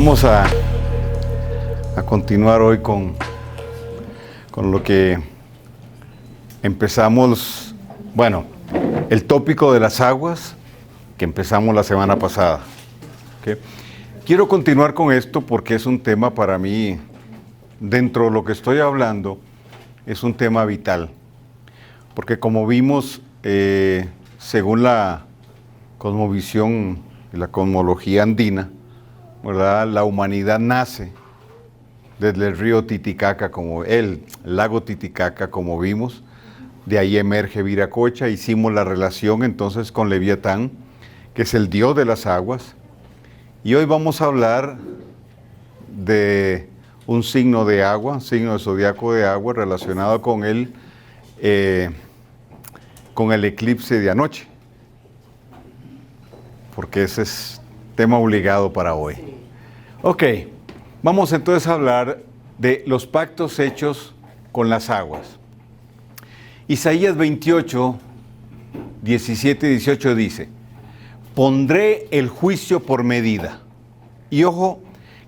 Vamos a continuar hoy con lo que empezamos, bueno, el tópico de las aguas que empezamos la semana pasada. ¿Okay? Quiero continuar con esto porque es un tema para mí, dentro de lo que estoy hablando, es un tema vital. Porque como vimos, según la cosmovisión y la cosmología andina, ¿verdad? La humanidad nace desde el río Titicaca, como el lago Titicaca, como vimos. De ahí emerge Viracocha. Hicimos la relación entonces con Leviatán, que es el dios de las aguas. Y hoy vamos a hablar de un signo de agua, signo de zodiaco de agua, relacionado con el eclipse de anoche. Porque ese es tema obligado para hoy. Ok, vamos entonces a hablar de los pactos hechos con las aguas. Isaías 28, 17 y 18 dice: pondré el juicio por medida. Y ojo,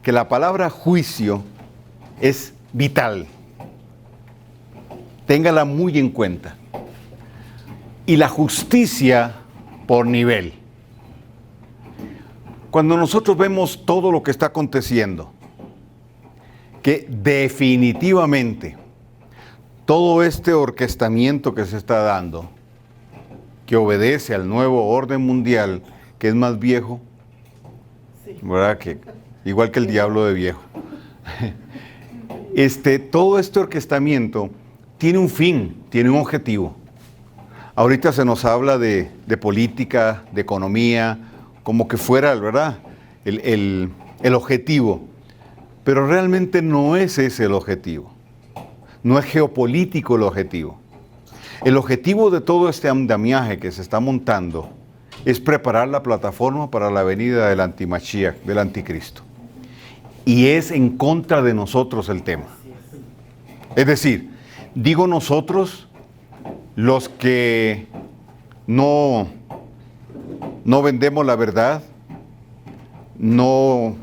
que la palabra juicio es vital. Téngala muy en cuenta. Y la justicia por nivel. Cuando nosotros vemos todo lo que está aconteciendo, que definitivamente todo este orquestamiento que se está dando, que obedece al nuevo orden mundial, que es más viejo, ¿verdad? Que, igual que el diablo de viejo. Todo este orquestamiento tiene un fin, tiene un objetivo. Ahorita se nos habla de política, de economía, como que fuera, ¿verdad?, el objetivo. Pero realmente no es ese el objetivo. No es geopolítico el objetivo. El objetivo de todo este andamiaje que se está montando es preparar la plataforma para la venida del antimashiach, del anticristo. Y es en contra de nosotros el tema. Es decir, digo nosotros, los que no vendemos la verdad, no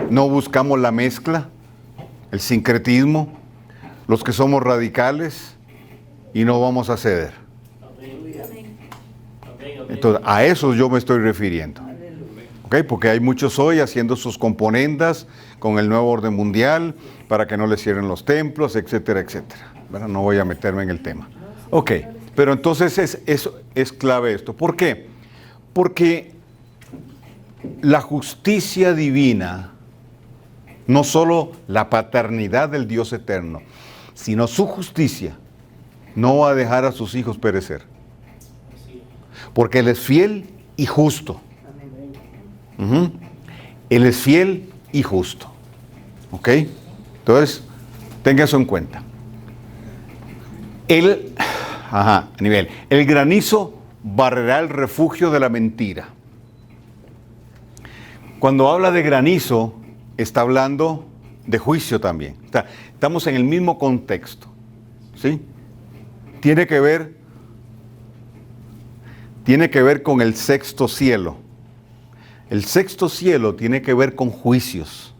buscamos la mezcla, el sincretismo, los que somos radicales y no vamos a ceder. Entonces, a eso yo me estoy refiriendo. ¿Okay? Porque hay muchos hoy haciendo sus componendas con el nuevo orden mundial para que no les cierren los templos, etcétera, etcétera. Bueno, no voy a meterme en el tema. Ok, pero entonces es clave esto. ¿Por qué? Porque la justicia divina, no solo la paternidad del Dios eterno, sino su justicia, no va a dejar a sus hijos perecer. Porque Él es fiel y justo. Él es fiel y justo. ¿Ok? Entonces, tenga eso en cuenta. El granizo barrerá el refugio de la mentira. Cuando habla de granizo, está hablando de juicio también. Estamos en el mismo contexto. ¿Sí? Tiene que ver con el sexto cielo. El sexto cielo tiene que ver con juicios,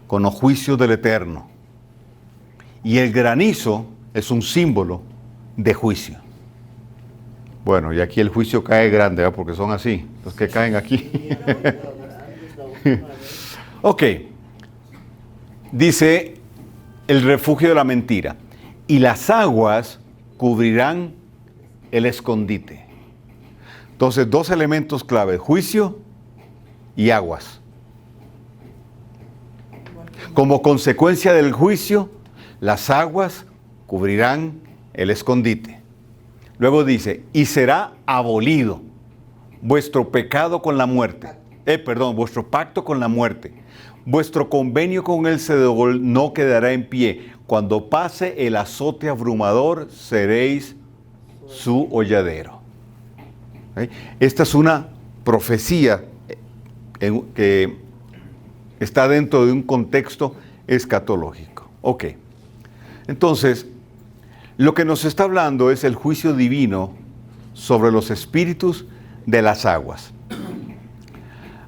con los juicios del Eterno. Y el granizo es un símbolo de juicio. Bueno, y aquí el juicio cae grande, ¿verdad? Porque son así, los que caen aquí. Ok. Dice el refugio de la mentira. Y las aguas cubrirán el escondite. Entonces, dos elementos clave: juicio y aguas. Como consecuencia del juicio, las aguas cubrirán el escondite. Luego dice: y será abolido vuestro pecado con la muerte. Vuestro pacto con la muerte. Vuestro convenio con el Sedol no quedará en pie. Cuando pase el azote abrumador, seréis su holladero. Esta es una profecía que está dentro de un contexto escatológico. Ok. Entonces, lo que nos está hablando es el juicio divino sobre los espíritus de las aguas.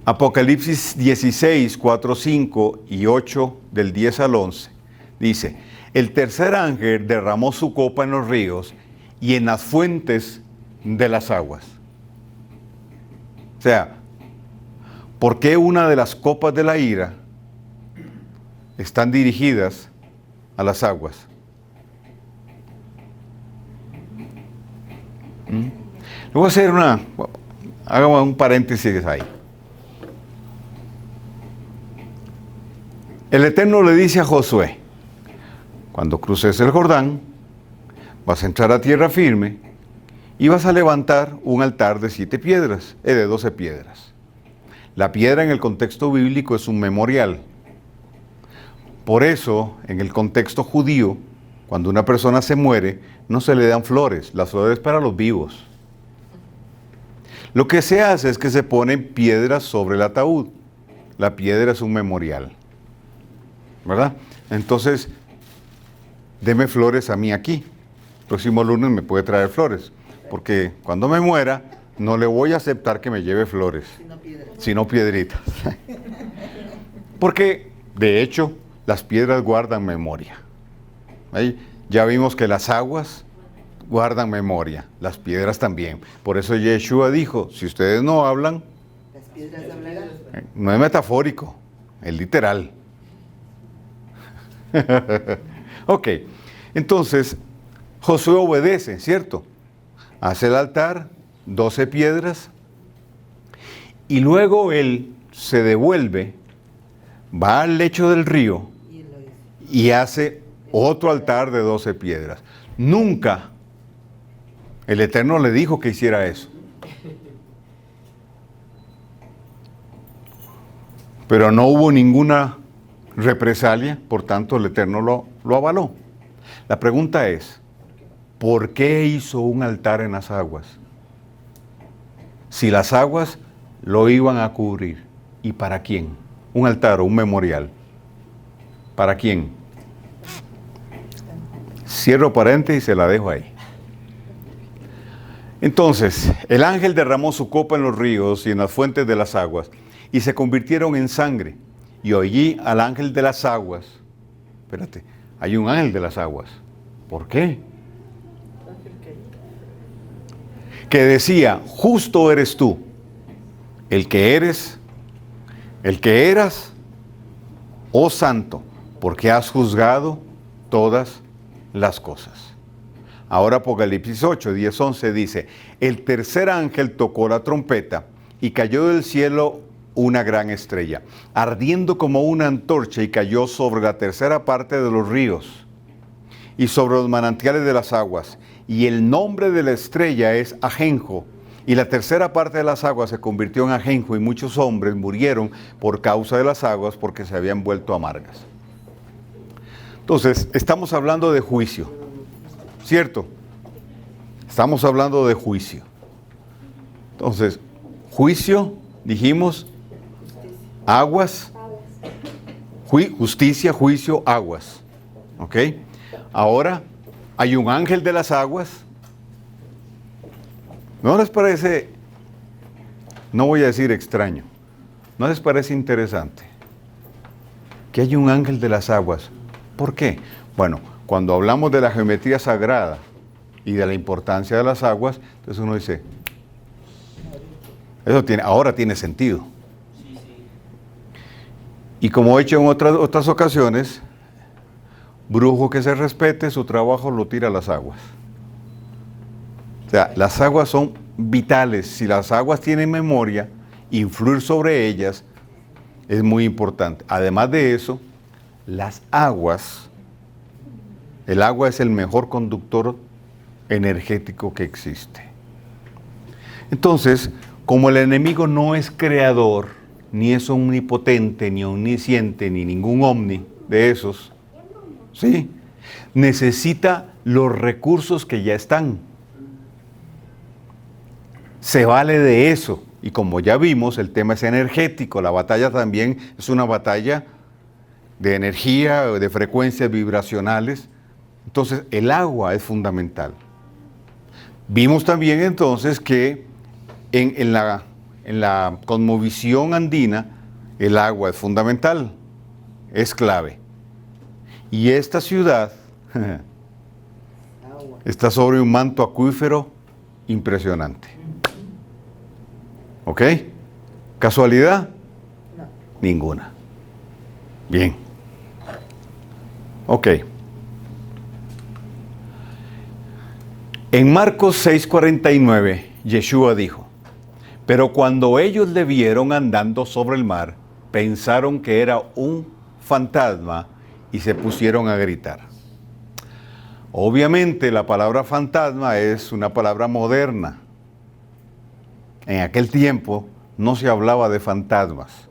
Apocalipsis 16, 4, 5 y 8 del 10 al 11. Dice, el tercer ángel derramó su copa en los ríos y en las fuentes de las aguas. O sea, ¿por qué una de las copas de la ira están dirigidas a las aguas? Le voy a hacer hagamos un paréntesis ahí. El Eterno le dice a Josué, cuando cruces el Jordán, vas a entrar a tierra firme y vas a levantar un altar de 7 piedras, de 12 piedras. La piedra en el contexto bíblico es un memorial. Por eso, en el contexto judío, cuando una persona se muere, no se le dan flores, las flores para los vivos. Lo que se hace es que se ponen piedras sobre el ataúd. La piedra es un memorial, ¿verdad? Entonces, deme flores a mí aquí. El próximo lunes me puede traer flores, porque cuando me muera, no le voy a aceptar que me lleve flores, sino piedritas. Porque, de hecho, las piedras guardan memoria. Ahí ya vimos que las aguas guardan memoria, las piedras también. Por eso Yeshua dijo, si ustedes no hablan, las piedras hablarán. No es metafórico, es literal. Ok, entonces Josué obedece, ¿cierto? Hace el altar, 12 piedras, y luego él se devuelve, va al lecho del río y hace otro altar de 12 piedras. Nunca el Eterno le dijo que hiciera eso. Pero no hubo ninguna represalia, por tanto el Eterno lo avaló. La pregunta es, ¿por qué hizo un altar en las aguas? Si las aguas lo iban a cubrir. ¿Y para quién? Un altar o un memorial. ¿Para quién? Cierro paréntesis y se la dejo ahí. Entonces, el ángel derramó su copa en los ríos y en las fuentes de las aguas, y se convirtieron en sangre. Y oí al ángel de las aguas. Espérate, hay un ángel de las aguas. ¿Por qué? Que decía, justo eres tú, el que eras, oh santo, porque has juzgado todas las cosas. Ahora Apocalipsis 8, 10, 11 dice, el tercer ángel tocó la trompeta y cayó del cielo una gran estrella, ardiendo como una antorcha, y cayó sobre la tercera parte de los ríos y sobre los manantiales de las aguas. Y el nombre de la estrella es Ajenjo, y la tercera parte de las aguas se convirtió en ajenjo, y muchos hombres murieron por causa de las aguas, porque se habían vuelto amargas. Entonces, estamos hablando de juicio, ¿cierto? Estamos hablando de juicio. Entonces, juicio, dijimos, aguas, justicia, juicio, aguas. ¿Ok? Ahora, hay un ángel de las aguas. ¿No les parece, no voy a decir extraño, no les parece interesante que hay un ángel de las aguas? ¿Por qué? Bueno, cuando hablamos de la geometría sagrada y de la importancia de las aguas, entonces uno dice, eso ahora tiene sentido. Y como he hecho en otras ocasiones, brujo que se respete, su trabajo lo tira a las aguas. O sea, las aguas son vitales. Si las aguas tienen memoria, influir sobre ellas es muy importante. Además de eso, las aguas, el agua es el mejor conductor energético que existe. Entonces, como el enemigo no es creador, ni es omnipotente, ni omnisciente, ni ningún omni de esos, ¿sí? Necesita los recursos que ya están. Se vale de eso. Y como ya vimos, el tema es energético. La batalla también es una batalla de energía, de frecuencias vibracionales. Entonces, el agua es fundamental. Vimos también entonces que en en la cosmovisión andina, el agua es fundamental, es clave. Y esta ciudad está sobre un manto acuífero impresionante. ¿Ok? ¿Casualidad? No. Ninguna. Bien. Ok. En Marcos 6:49, Yeshua dijo: pero cuando ellos le vieron andando sobre el mar, pensaron que era un fantasma y se pusieron a gritar. Obviamente la palabra fantasma es una palabra moderna. En aquel tiempo no se hablaba de fantasmas.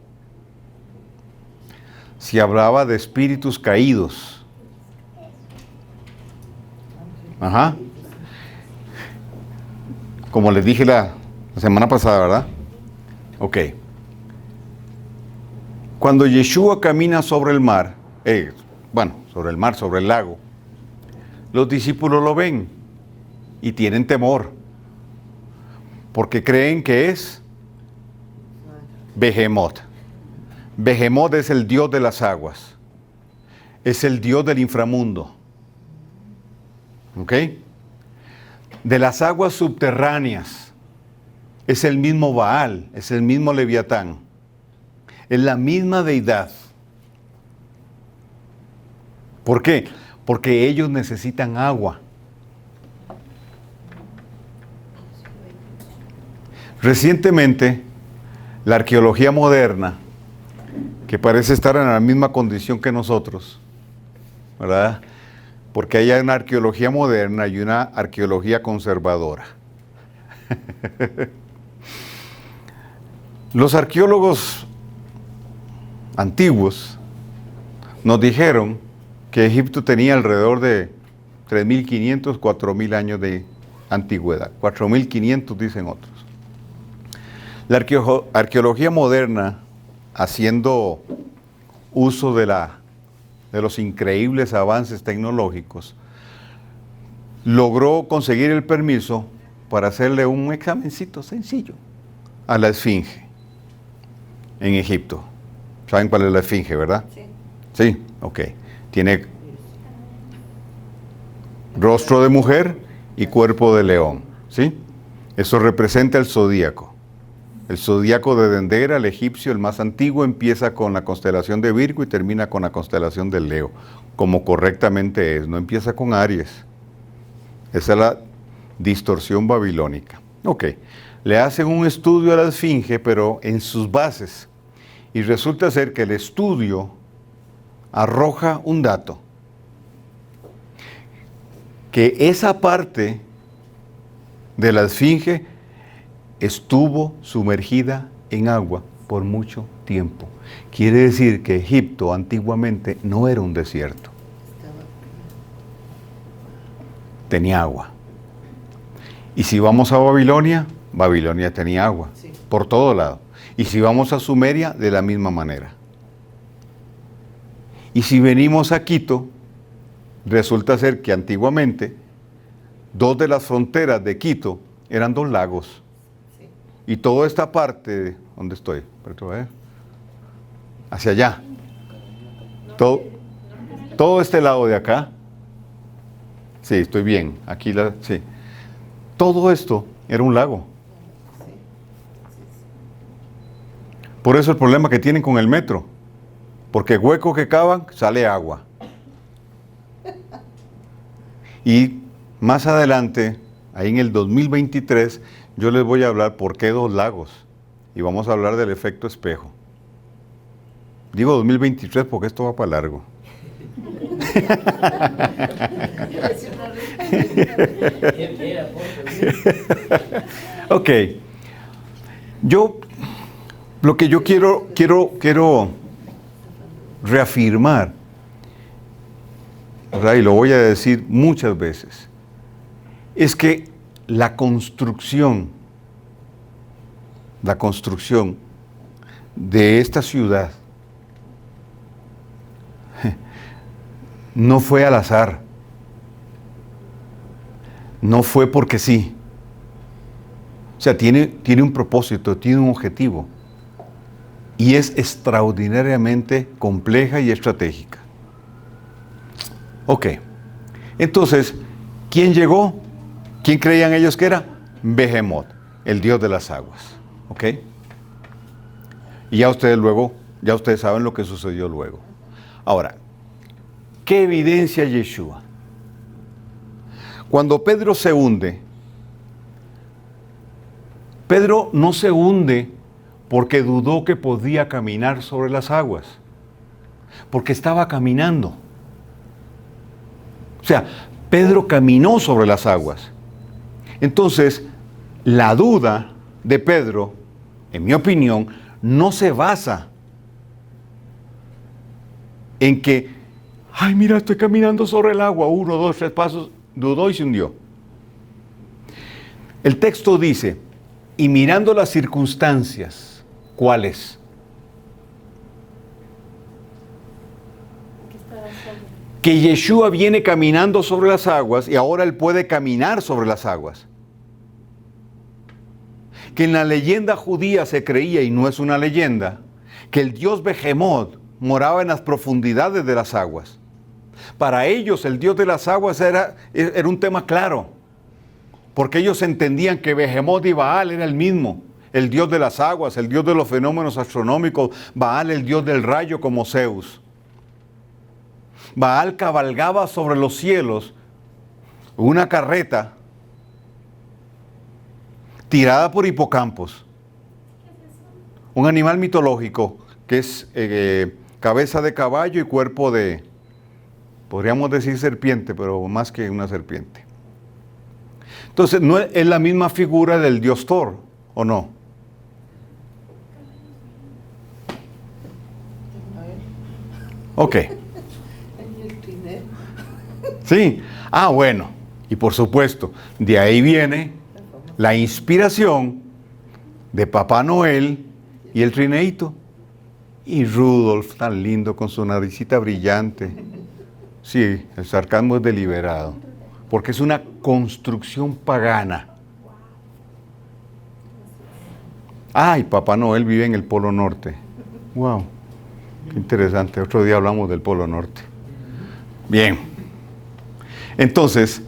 Se hablaba de espíritus caídos. Ajá. Como les dije la semana pasada, ¿verdad? Ok. Cuando Yeshua camina sobre el mar, sobre el lago, los discípulos lo ven y tienen temor, porque creen que es Behemoth. Behemoth es el dios de las aguas, es el dios del inframundo. ¿Ok? De las aguas subterráneas, es el mismo Baal, es el mismo Leviatán, es la misma deidad. ¿Por qué? Porque ellos necesitan agua. Recientemente, la arqueología moderna, que parece estar en la misma condición que nosotros, ¿verdad? Porque hay una arqueología moderna y una arqueología conservadora. Los arqueólogos antiguos nos dijeron que Egipto tenía alrededor de 3.500, 4.000 años de antigüedad. 4.500 dicen otros. La arqueología moderna, haciendo uso de los increíbles avances tecnológicos, logró conseguir el permiso para hacerle un examencito sencillo a la esfinge en Egipto. ¿Saben cuál es la esfinge, verdad? Sí. Sí, ok. Tiene rostro de mujer y cuerpo de león, ¿sí? Eso representa el zodíaco. El zodíaco de Dendera, el egipcio, el más antiguo, empieza con la constelación de Virgo y termina con la constelación de Leo, como correctamente es, no empieza con Aries. Esa es la distorsión babilónica. Ok, le hacen un estudio a la esfinge, pero en sus bases, y resulta ser que el estudio arroja un dato, que esa parte de la esfinge estuvo sumergida en agua por mucho tiempo. Quiere decir que Egipto antiguamente no era un desierto. Tenía agua. Y si vamos a Babilonia, Babilonia tenía agua, sí, por todo lado. Y si vamos a Sumeria, de la misma manera. Y si venimos a Quito, resulta ser que antiguamente, dos de las fronteras de Quito eran dos lagos. Sí. Y toda esta parte, ¿dónde estoy? Hacia allá. Todo este lado de acá. Sí, estoy bien. Aquí sí. Todo esto era un lago. Por eso el problema que tienen con el metro. Porque hueco que cavan, sale agua. Y más adelante, ahí en el 2023, yo les voy a hablar por qué dos lagos. Y vamos a hablar del efecto espejo. Digo 2023 porque esto va para largo. Ok. Lo que yo quiero reafirmar, ¿verdad? Y lo voy a decir muchas veces, es que la construcción de esta ciudad no fue al azar, no fue porque sí, O sea, tiene un propósito, tiene un objetivo. Y es extraordinariamente compleja y estratégica. Ok. Entonces, ¿quién llegó? ¿Quién creían ellos que era? Behemoth, el dios de las aguas. ¿Ok? Y ya ustedes saben lo que sucedió luego. Ahora, ¿qué evidencia Yeshua? Cuando Pedro se hunde, Pedro no se hunde porque dudó que podía caminar sobre las aguas, porque estaba caminando. O sea, Pedro caminó sobre las aguas. Entonces, la duda de Pedro, en mi opinión, no se basa en que, ay, mira, estoy caminando sobre el agua, 1, 2, 3 pasos, dudó y se hundió. El texto dice, y mirando las circunstancias, ¿cuáles? Que Yeshua viene caminando sobre las aguas y ahora él puede caminar sobre las aguas. Que en la leyenda judía se creía, y no es una leyenda, que el dios Behemoth moraba en las profundidades de las aguas. Para ellos el dios de las aguas era un tema claro, porque ellos entendían que Behemoth y Baal era el mismo, el dios de las aguas, el dios de los fenómenos astronómicos, Baal el dios del rayo como Zeus. Baal cabalgaba sobre los cielos una carreta tirada por hipocampos, un animal mitológico que es cabeza de caballo y cuerpo de, podríamos decir serpiente, pero más que una serpiente. Entonces, ¿no es la misma figura del dios Thor, o no? Ok. Sí. Ah, bueno. Y por supuesto, de ahí viene la inspiración de Papá Noel y el trineíto. Y Rudolf, tan lindo, con su naricita brillante. Sí, el sarcasmo es deliberado, porque es una construcción pagana. Ay, Papá Noel vive en el Polo Norte. Wow, qué interesante. Otro día hablamos del Polo Norte. Bien. Entonces,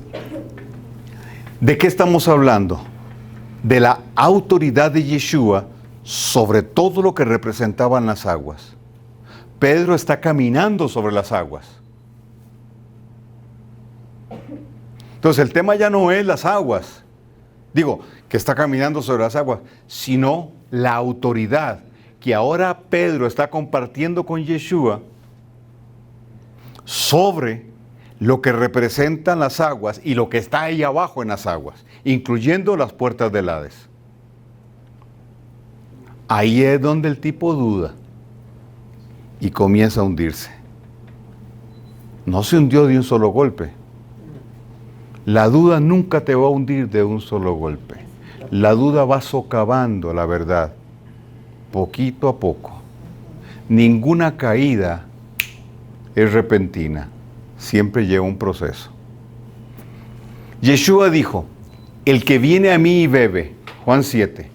¿de qué estamos hablando? De la autoridad de Yeshua sobre todo lo que representaban las aguas. Pedro está caminando sobre las aguas. Entonces el tema ya no es las aguas, digo, que está caminando sobre las aguas, sino la autoridad que ahora Pedro está compartiendo con Yeshua sobre lo que representan las aguas y lo que está ahí abajo en las aguas, incluyendo las puertas del Hades. Ahí es donde el tipo duda y comienza a hundirse. No se hundió de un solo golpe. La duda nunca te va a hundir de un solo golpe. La duda va socavando la verdad, poquito a poco. Ninguna caída es repentina, siempre lleva un proceso. Yeshua dijo, el que viene a mí y bebe, Juan 7.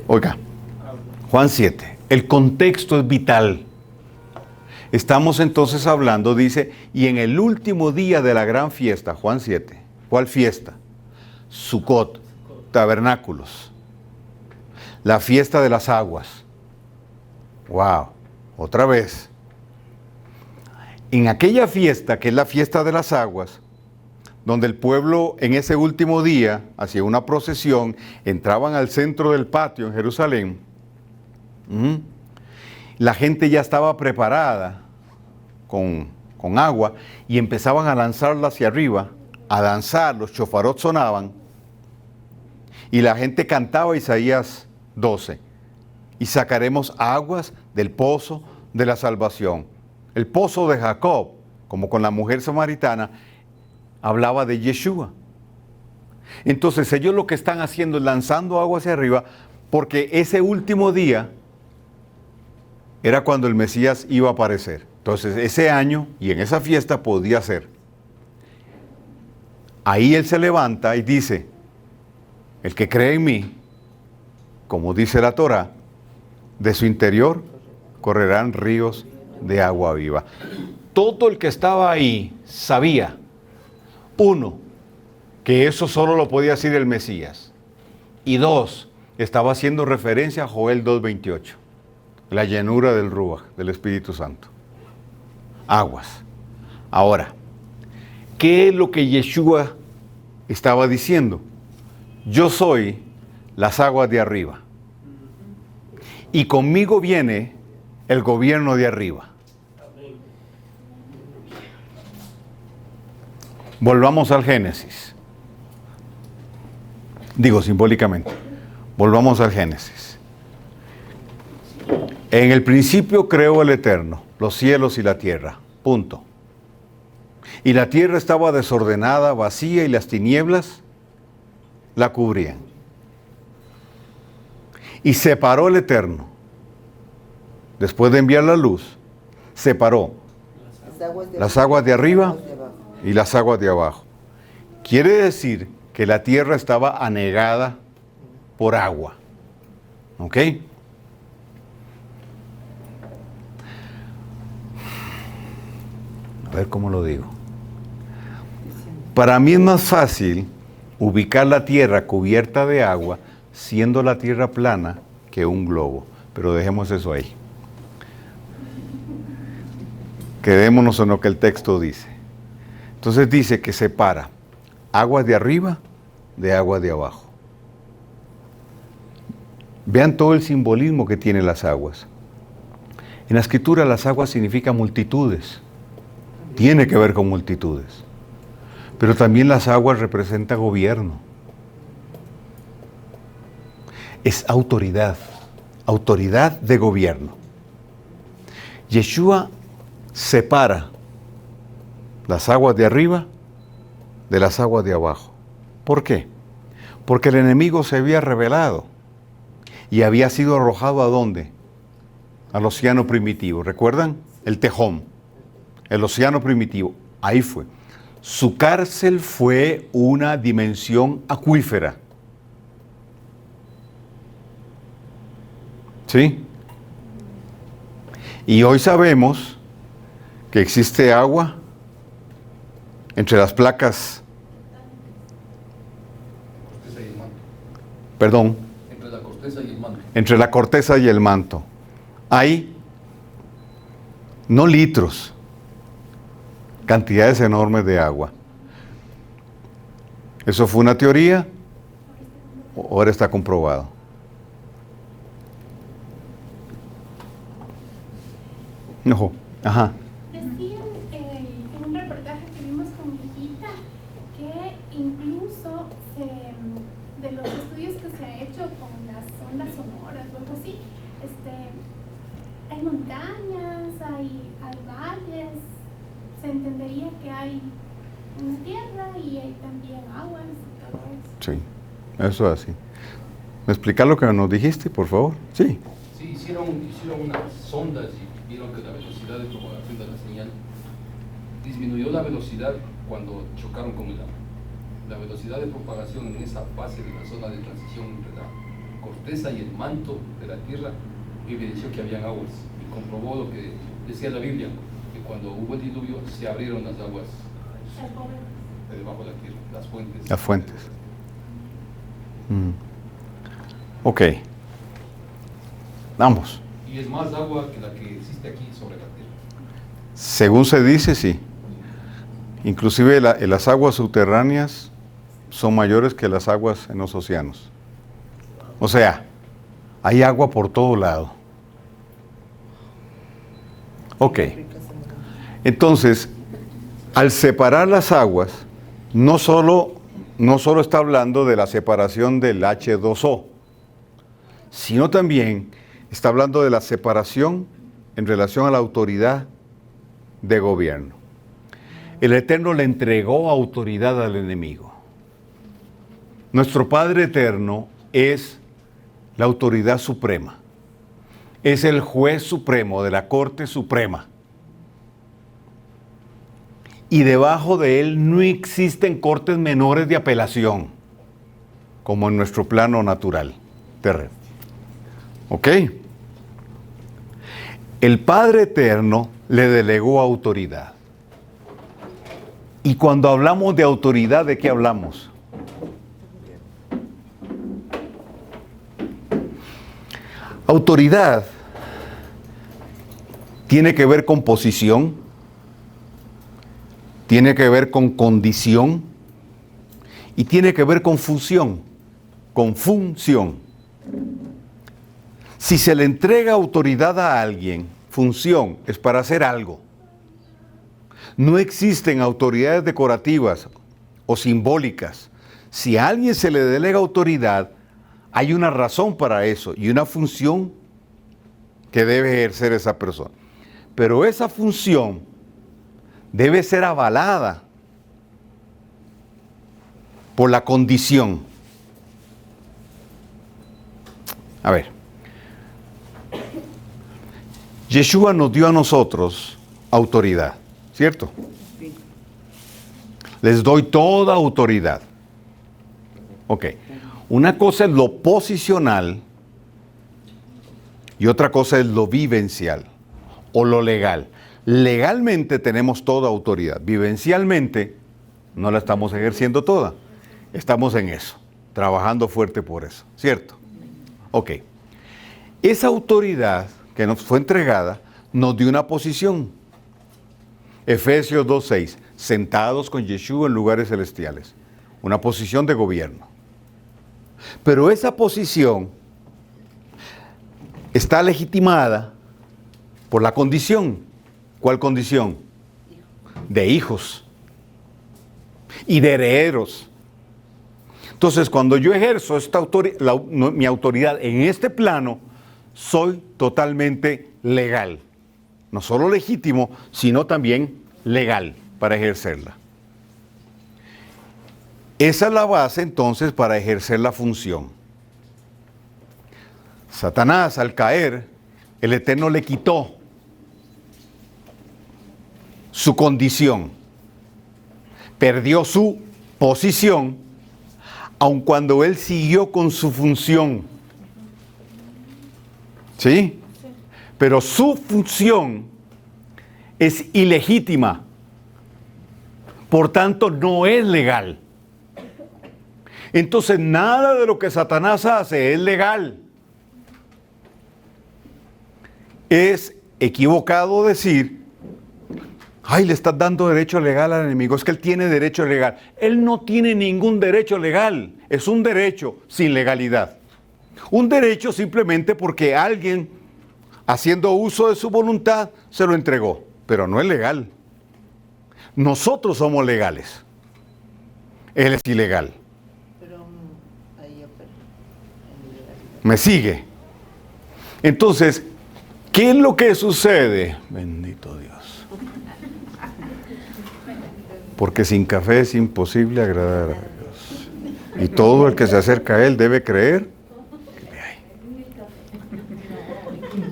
Oiga, Juan 7, el contexto es vital. Estamos entonces hablando, dice, y en el último día de la gran fiesta, Juan 7, ¿cuál fiesta? Sukkot, tabernáculos, la fiesta de las aguas. Wow, otra vez. En aquella fiesta, que es la fiesta de las aguas, donde el pueblo en ese último día hacía una procesión, entraban al centro del patio en Jerusalén, la gente ya estaba preparada con agua y empezaban a lanzarla hacia arriba, a danzar, los chofarot sonaban y la gente cantaba Isaías 12, y sacaremos aguas del pozo de la salvación. El pozo de Jacob, como con la mujer samaritana, hablaba de Yeshua. Entonces ellos lo que están haciendo es lanzando agua hacia arriba, porque ese último día era cuando el Mesías iba a aparecer. Entonces ese año y en esa fiesta podía ser. Ahí Él se levanta y dice, el que cree en mí, como dice la Torá, de su interior correrán ríos de agua viva. Todo el que estaba ahí sabía, uno, que eso solo lo podía decir el Mesías. Y dos, estaba haciendo referencia a Joel 2:28, la llenura del Ruach, del Espíritu Santo. Aguas. Ahora, ¿qué es lo que Yeshua estaba diciendo? Yo soy las aguas de arriba. Y conmigo viene el gobierno de arriba. Volvamos al Génesis. Digo simbólicamente. Volvamos al Génesis. En el principio creó el Eterno los cielos y la tierra. Punto. Y la tierra estaba desordenada, vacía, y las tinieblas la cubrían. Y separó el Eterno, después de enviar la luz, separó las aguas de arriba y las aguas de abajo. Quiere decir que la tierra estaba anegada por agua. ¿Ok? A ver cómo lo digo. Para mí es más fácil ubicar la tierra cubierta de agua, siendo la tierra plana, que un globo. Pero dejemos eso ahí. Quedémonos en lo que el texto dice. Entonces dice que separa aguas de arriba de aguas de abajo. Vean todo el simbolismo que tienen las aguas. En la Escritura las aguas significan multitudes. Tiene que ver con multitudes. Pero también las aguas representan gobierno. Es autoridad. Autoridad de gobierno. Yeshua separa las aguas de arriba de las aguas de abajo. ¿Por qué? Porque el enemigo se había rebelado y había sido arrojado ¿a dónde? Al océano primitivo. ¿Recuerdan? El Tejón. El océano primitivo. Ahí fue. Su cárcel fue una dimensión acuífera. ¿Sí? Y hoy sabemos que existe agua entre las placas. Perdón. Entre la corteza y el manto. Entre la corteza y el manto. Hay no litros, cantidades enormes de agua. ¿Eso fue una teoría? ¿O ahora está comprobado? No. Ajá. Decían en un reportaje que vimos con mi hijita que incluso de los estudios que se ha hecho con las ondas sonoras o algo así, hay montañas, hay valles, se entendería que hay una tierra y hay también aguas y todo eso. Sí, eso es así. ¿Me explicas lo que nos dijiste, por favor? Sí. Sí, hicieron unas sondas y vieron que la velocidad de propagación de la señal disminuyó la velocidad cuando chocaron con el agua. La velocidad de propagación en esa fase de la zona de transición entre la corteza y el manto de la tierra evidenció que habían aguas y comprobó lo que decía la Biblia, que cuando hubo el diluvio se abrieron las aguas de debajo de la tierra, las fuentes. Las fuentes. Ok. Vamos. Y es más agua que la que existe aquí sobre la tierra. Según se dice, sí. Inclusive las aguas subterráneas son mayores que las aguas en los océanos. O sea, hay agua por todo lado. Ok. Entonces, al separar las aguas, no solo está hablando de la separación del H2O, sino también está hablando de la separación en relación a la autoridad de gobierno. El Eterno le entregó autoridad al enemigo. Nuestro Padre Eterno es la autoridad suprema. Es el juez supremo de la Corte Suprema. y debajo de él no existen cortes menores de apelación, como en nuestro plano natural, terreno. ¿Ok? El Padre Eterno le delegó autoridad. Y cuando hablamos de autoridad, ¿de qué hablamos? Autoridad tiene que ver con posición, tiene que ver con condición y tiene que ver con función, con función. Si se le entrega autoridad a alguien, función es para hacer algo. No existen autoridades decorativas o simbólicas. Si a alguien se le delega autoridad, hay una razón para eso y una función que debe ejercer esa persona. Pero esa función debe ser avalada por la condición. A ver, Yeshua nos dio a nosotros autoridad, ¿cierto? Sí. Les doy toda autoridad. Ok. Una cosa es lo posicional y otra cosa es lo vivencial o lo legal. Legalmente tenemos toda autoridad. Vivencialmente no la estamos ejerciendo toda. Estamos en eso, trabajando fuerte por eso, ¿cierto? Ok. Esa autoridad que nos fue entregada nos dio una posición. Efesios 2:6, sentados con Yeshua en lugares celestiales. Una posición de gobierno. Pero esa posición está legitimada por la condición. ¿Cuál condición? De hijos y de herederos. Entonces, cuando yo ejerzo mi autoridad en este plano, soy totalmente legal. No solo legítimo, sino también legal para ejercerla. Esa es la base entonces para ejercer la función. Satanás, al caer, el Eterno le quitó su condición, perdió su posición, aun cuando él siguió con su función. ¿Sí? Pero su función es ilegítima, por tanto no es legal. Entonces nada de lo que Satanás hace es legal. Es equivocado decir, ay, le estás dando derecho legal al enemigo, es que él tiene derecho legal. Él no tiene ningún derecho legal, es un derecho sin legalidad. Un derecho simplemente porque alguien, haciendo uso de su voluntad, se lo entregó, pero no es legal. Nosotros somos legales, él es ilegal. ¿Me sigue? Entonces, ¿qué es lo que sucede? Bendito Dios. Porque sin café es imposible agradar a Dios. Y todo el que se acerca a Él debe creer que le hay.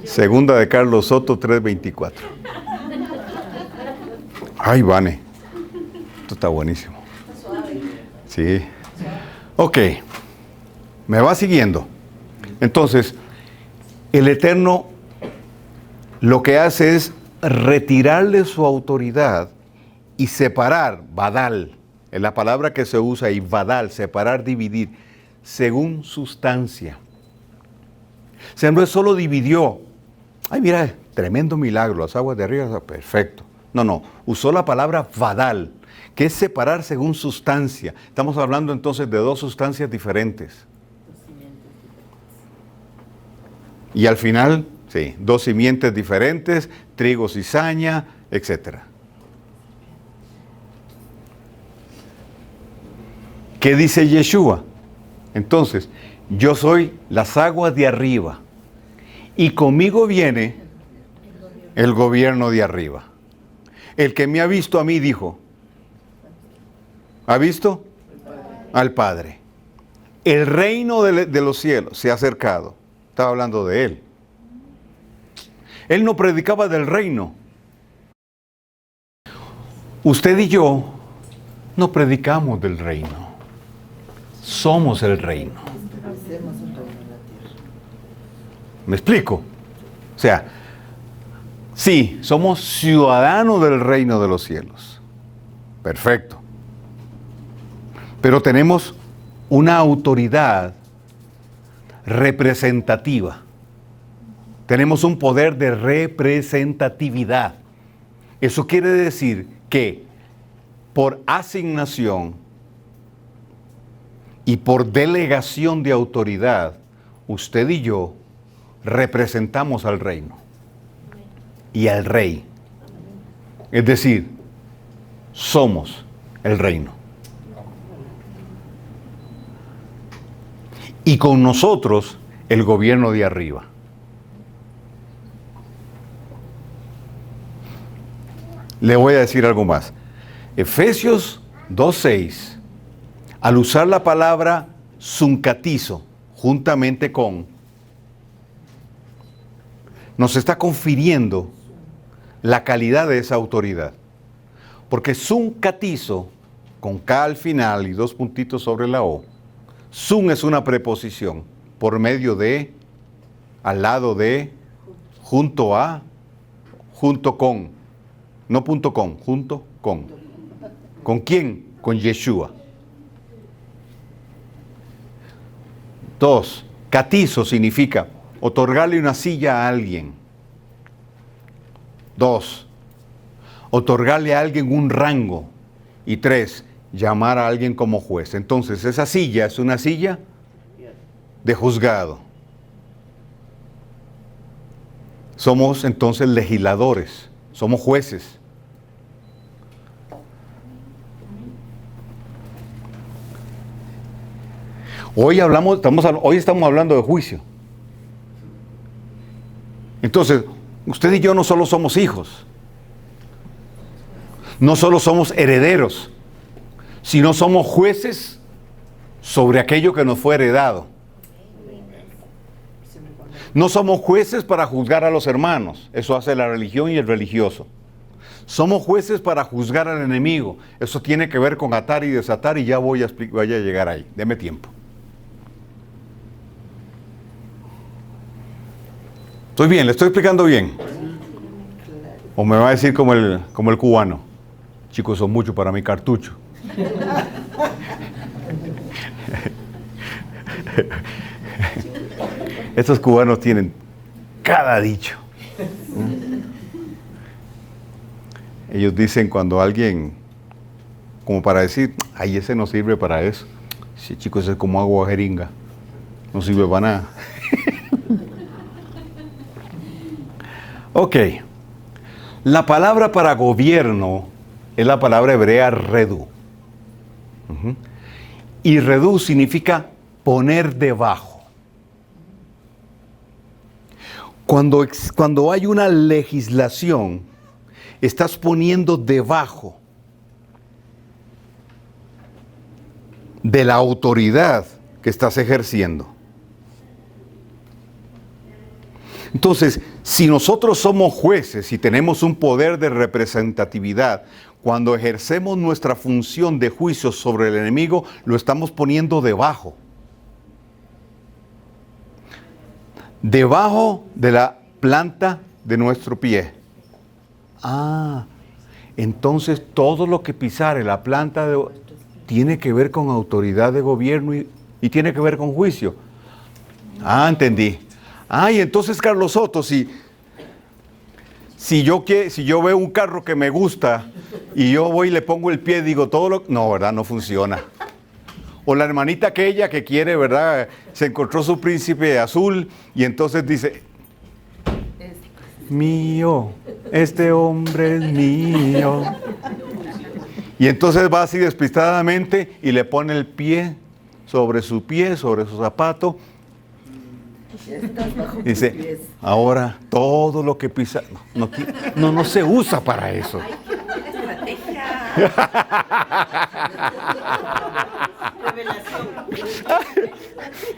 Segunda de Carlos Soto 3:24. Ay, Vane. Esto está buenísimo. Sí. Ok. ¿Me va siguiendo? Entonces, el Eterno lo que hace es retirarle su autoridad y separar, badal, es la palabra que se usa ahí, badal, separar, dividir, según sustancia. O sea, no es solo dividió, ay mira, tremendo milagro, las aguas de arriba, perfecto. No, usó la palabra badal, que es separar según sustancia. Estamos hablando entonces de dos sustancias diferentes. Y al final, sí, dos simientes diferentes, trigo, cizaña, etc. ¿Qué dice Yeshua? Entonces, yo soy las aguas de arriba y conmigo viene el gobierno de arriba. El que me ha visto a mí dijo, ¿ha visto? Al Padre. El reino de los cielos se ha acercado. Estaba hablando de él. Él no predicaba del reino. Usted y yo no predicamos del reino. Somos el reino. ¿Me explico? O sea, sí, somos ciudadanos del reino de los cielos. Perfecto. Pero tenemos una autoridad representativa. Tenemos un poder de representatividad. Eso quiere decir que por asignación y por delegación de autoridad, usted y yo representamos al reino y al rey. Es decir, somos el reino. Y con nosotros el gobierno de arriba. Le voy a decir algo más. Efesios 2:6, al usar la palabra suncatizo juntamente con, nos está confiriendo la calidad de esa autoridad. Porque suncatizo, con K al final y 2 puntitos sobre la O, sun es una preposición por medio de, al lado de, junto a, junto con. No punto con, junto con. ¿Con quién? Con Yeshua. 2. Catizo significa otorgarle una silla a alguien. 2. Otorgarle a alguien un rango. Y 3. Llamar a alguien como juez. Entonces, esa silla es una silla de juzgado. Somos entonces legisladores. Somos jueces. Hoy estamos hablando de juicio. Entonces, usted y yo no solo somos hijos, no solo somos herederos, sino somos jueces sobre aquello que nos fue heredado. No somos jueces para juzgar a los hermanos, eso hace la religión y el religioso. Somos jueces para juzgar al enemigo, eso tiene que ver con atar y desatar y ya voy a llegar ahí, deme tiempo. ¿Estoy bien? ¿Le estoy explicando bien? ¿O me va a decir como el cubano? Chicos, son muchos para mi cartucho. Estos cubanos tienen cada dicho. Ellos dicen cuando alguien, como para decir, ay, ese no sirve para eso. Sí, chicos, ese es como agua jeringa. No sirve para nada. Ok. La palabra para gobierno es la palabra hebrea redu. Y redu significa poner debajo. Cuando hay una legislación, estás poniendo debajo de la autoridad que estás ejerciendo. Entonces, si nosotros somos jueces y tenemos un poder de representatividad, cuando ejercemos nuestra función de juicio sobre el enemigo, lo estamos poniendo debajo. Debajo de la planta de nuestro pie. Entonces todo lo que pisare la planta tiene que ver con autoridad de gobierno y tiene que ver con juicio. Entendí. Y entonces, Carlos Soto, si yo veo un carro que me gusta y yo voy y le pongo el pie, digo no, ¿verdad? No funciona. O la hermanita aquella que quiere, ¿verdad? Se encontró su príncipe azul y entonces dice, mío, este hombre es mío. Y entonces va así despistadamente y le pone el pie, sobre su zapato. Dice, ahora todo lo que pisa, no se usa para eso.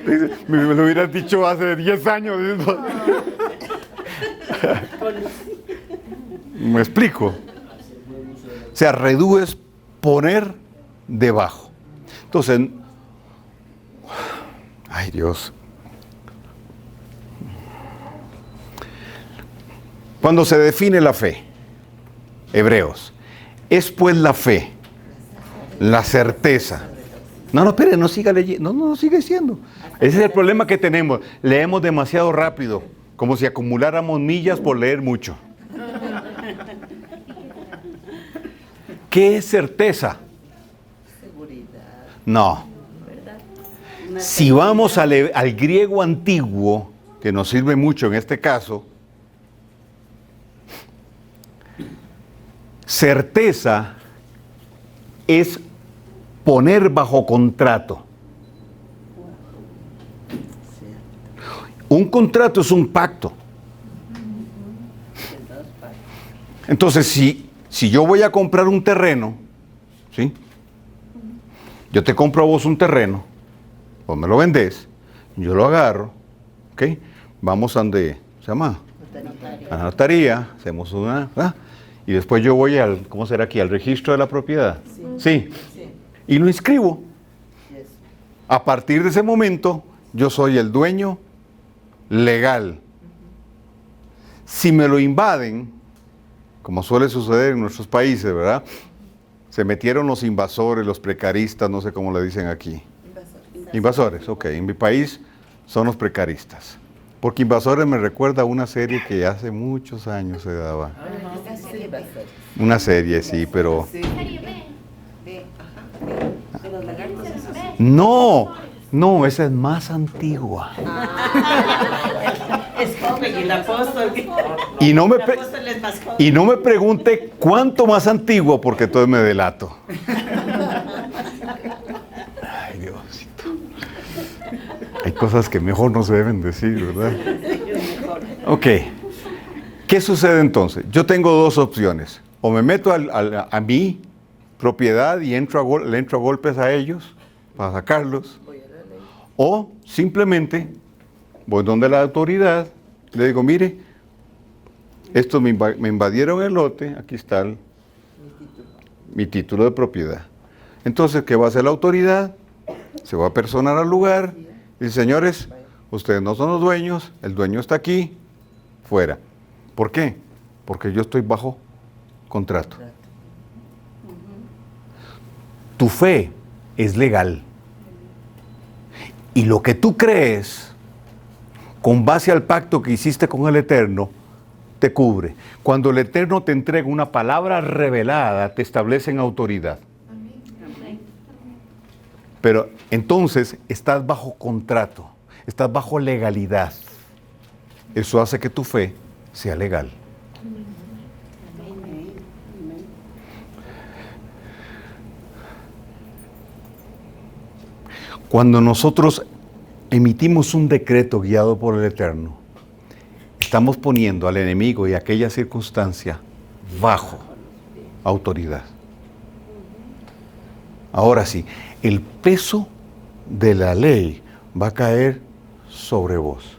Dice, me lo hubieras dicho hace 10 años. ¿Me explico? O sea, redu es poner debajo. Entonces, ay Dios. Cuando se define la fe, Hebreos, es pues la fe, la certeza. No, espere, no siga leyendo, no, sigue diciendo. Ese es el problema que tenemos. Leemos demasiado rápido, como si acumuláramos millas por leer mucho. ¿Qué es certeza? Seguridad. No. ¿Verdad? Si vamos al griego antiguo, que nos sirve mucho en este caso, certeza es poner bajo contrato. Un contrato es un pacto. Entonces, si yo voy a comprar un terreno, ¿sí? Yo te compro a vos un terreno, vos me lo vendés, yo lo agarro, ¿ok? Vamos a donde se llama a la notaría, hacemos una, y después yo voy al, ¿cómo será aquí? Al registro de la propiedad. Sí. Y lo inscribo. A partir de ese momento, yo soy el dueño legal. Si me lo invaden, como suele suceder en nuestros países, ¿verdad? Se metieron los invasores, los precaristas, no sé cómo le dicen aquí. Invasores, ok. En mi país son los precaristas. Porque invasores me recuerda a una serie que hace muchos años se daba. Una serie, sí, pero... Serie B. De los lagartos esos. No, esa es más antigua. Es joven y el apóstol. Y no me, El apóstol es más joven. y no me pregunte cuánto más antiguo, porque entonces me delato. Ay, Diosito. Hay cosas que mejor no se deben decir, ¿verdad? Ok. ¿Qué sucede entonces? Yo tengo dos opciones. O me meto a mi propiedad y le entro a golpes a ellos para sacarlos. O simplemente voy donde la autoridad, le digo, mire, estos me invadieron el lote, aquí está mi título de propiedad. Entonces, ¿qué va a hacer la autoridad? Se va a personar al lugar y dice, señores, ustedes no son los dueños, el dueño está aquí, fuera. ¿Por qué? Porque yo estoy bajo contrato. Tu fe es legal. Y lo que tú crees, con base al pacto que hiciste con el Eterno, te cubre. Cuando el Eterno te entrega una palabra revelada, te establece en autoridad. Pero entonces estás bajo contrato, estás bajo legalidad. Eso hace que tu fe sea legal. Cuando nosotros emitimos un decreto guiado por el Eterno, estamos poniendo al enemigo y a aquella circunstancia bajo autoridad. Ahora sí, el peso de la ley va a caer sobre vos.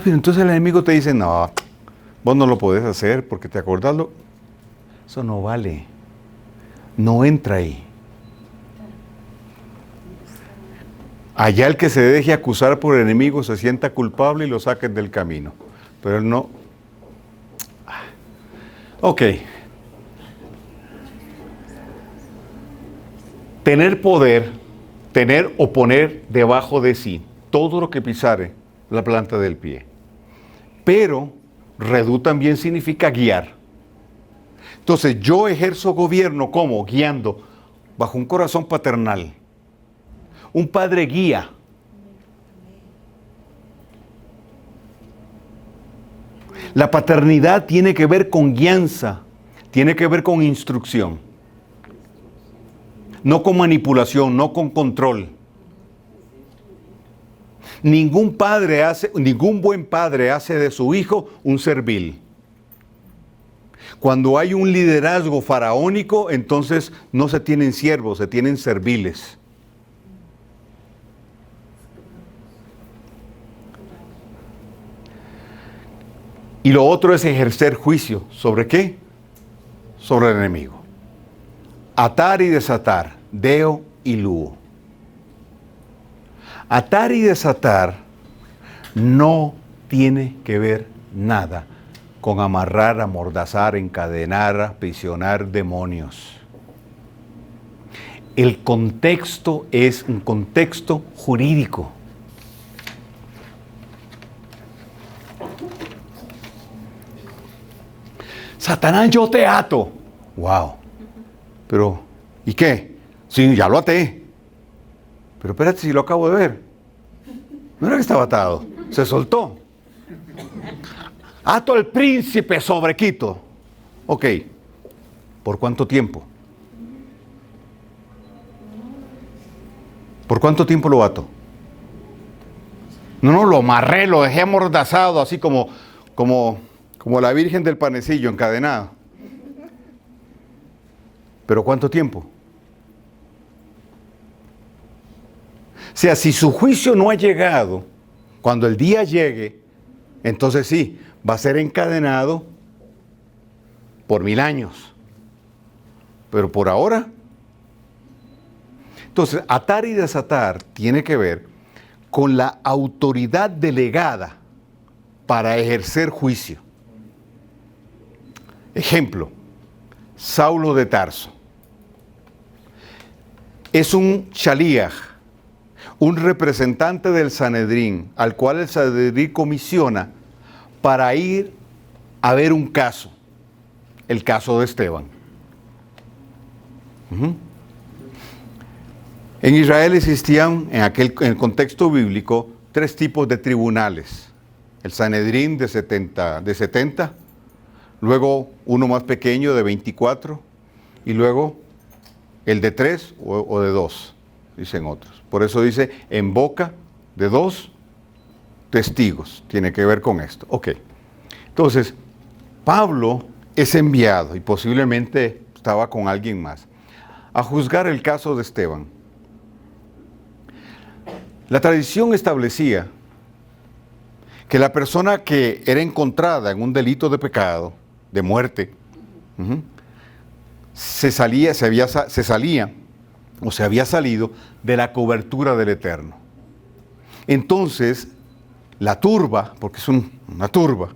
Pero entonces el enemigo te dice, no, vos no lo podés hacer porque te acordás. Eso no vale. No entra ahí. Allá el que se deje acusar por el enemigo se sienta culpable y lo saquen del camino. Pero él no. Ok. Tener poder, tener o poner debajo de sí todo lo que pisare la planta del pie. Pero redú también significa guiar. Entonces yo ejerzo gobierno como guiando bajo un corazón paternal. Un padre guía. La paternidad tiene que ver con guianza, tiene que ver con instrucción. No con manipulación, no con control. Ningún buen padre hace de su hijo un servil. Cuando hay un liderazgo faraónico, entonces no se tienen siervos, se tienen serviles. Y lo otro es ejercer juicio. ¿Sobre qué? Sobre el enemigo. Atar y desatar, deo y luo. Atar y desatar no tiene que ver nada con amarrar, amordazar, encadenar, aprisionar demonios. El contexto es un contexto jurídico. Satanás, yo te ato. Wow. Pero, ¿y qué? Sí, ya lo até. Pero espérate, si lo acabo de ver. No era que estaba atado. Se soltó. Ato al príncipe sobre Quito. Ok. ¿Por cuánto tiempo? ¿Por cuánto tiempo lo ato? No, lo amarré, lo dejé amordazado, así como la Virgen del Panecillo, encadenado. ¿Pero cuánto tiempo? O sea, si su juicio no ha llegado, cuando el día llegue, entonces sí, va a ser encadenado por 1000 años. Pero por ahora. Entonces, atar y desatar tiene que ver con la autoridad delegada para ejercer juicio. Ejemplo, Saulo de Tarso. Es un shaliach, un representante del Sanedrín, al cual el Sanedrín comisiona para ir a ver un caso, el caso de Esteban. En Israel existían, en el contexto bíblico, 3 tipos de tribunales. El Sanedrín de 70, luego uno más pequeño de 24, y luego el de 3 o de 2, dicen otros. Por eso dice, en boca de 2 testigos. Tiene que ver con esto. Ok. Entonces, Pablo es enviado, y posiblemente estaba con alguien más, a juzgar el caso de Esteban. La tradición establecía que la persona que era encontrada en un delito de pecado, de muerte, se había salido de la cobertura del Eterno. Entonces, la turba, porque es una turba,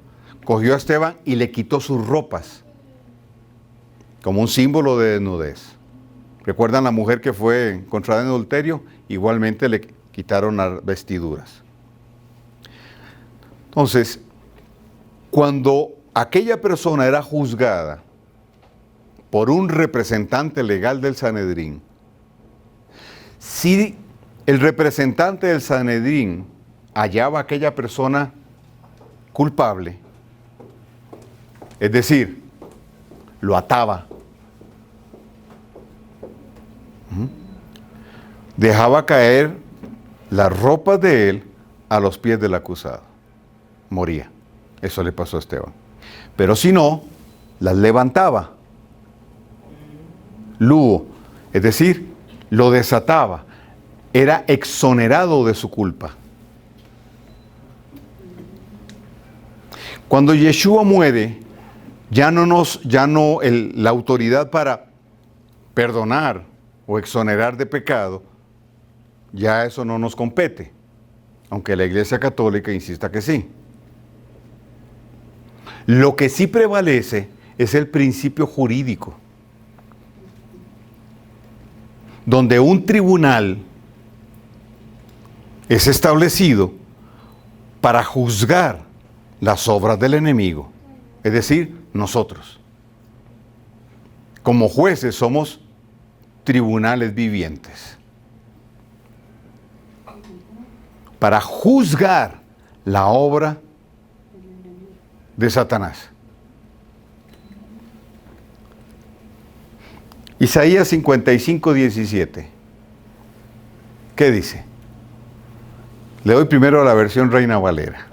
cogió a Esteban y le quitó sus ropas, como un símbolo de desnudez. ¿Recuerdan la mujer que fue encontrada en adulterio? Igualmente le quitaron las vestiduras. Entonces, cuando aquella persona era juzgada por un representante legal del Sanedrín, si el representante del Sanedrín hallaba a aquella persona culpable, es decir, lo ataba, dejaba caer las ropas de él a los pies del acusado. Moría. Eso le pasó a Esteban. Pero si no, las levantaba. Luo, es decir, lo desataba. Era exonerado de su culpa. Cuando Yeshua muere, la autoridad para perdonar o exonerar de pecado, ya eso no nos compete, aunque la Iglesia Católica insista que sí. Lo que sí prevalece es el principio jurídico, donde un tribunal es establecido para juzgar las obras del enemigo, es decir, nosotros. Como jueces somos tribunales vivientes para juzgar la obra de Satanás. Isaías 55:17. ¿Qué dice? Le doy primero a la versión Reina Valera.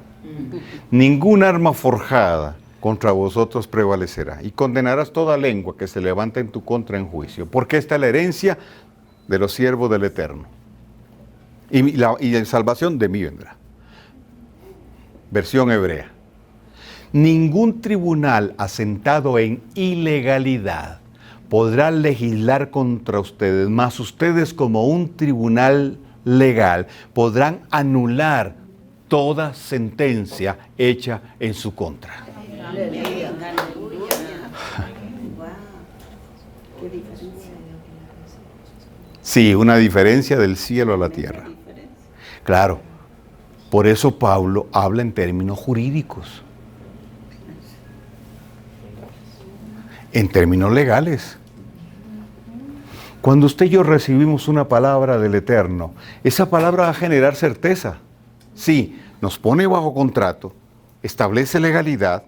Ningún arma forjada contra vosotros prevalecerá, y condenarás toda lengua que se levanta en tu contra en juicio, porque esta es la herencia de los siervos del Eterno, y la salvación de mí vendrá. Versión hebrea. ningún tribunal asentado en ilegalidad podrá legislar contra ustedes, mas ustedes como un tribunal legal podrán anular toda sentencia hecha en su contra. Aleluya. Wow. Qué diferencia. Sí, una diferencia del cielo a la tierra. Claro, por eso Pablo habla en términos jurídicos, en términos legales. Cuando usted y yo recibimos una palabra del Eterno, esa palabra va a generar certeza. Sí, nos pone bajo contrato, establece legalidad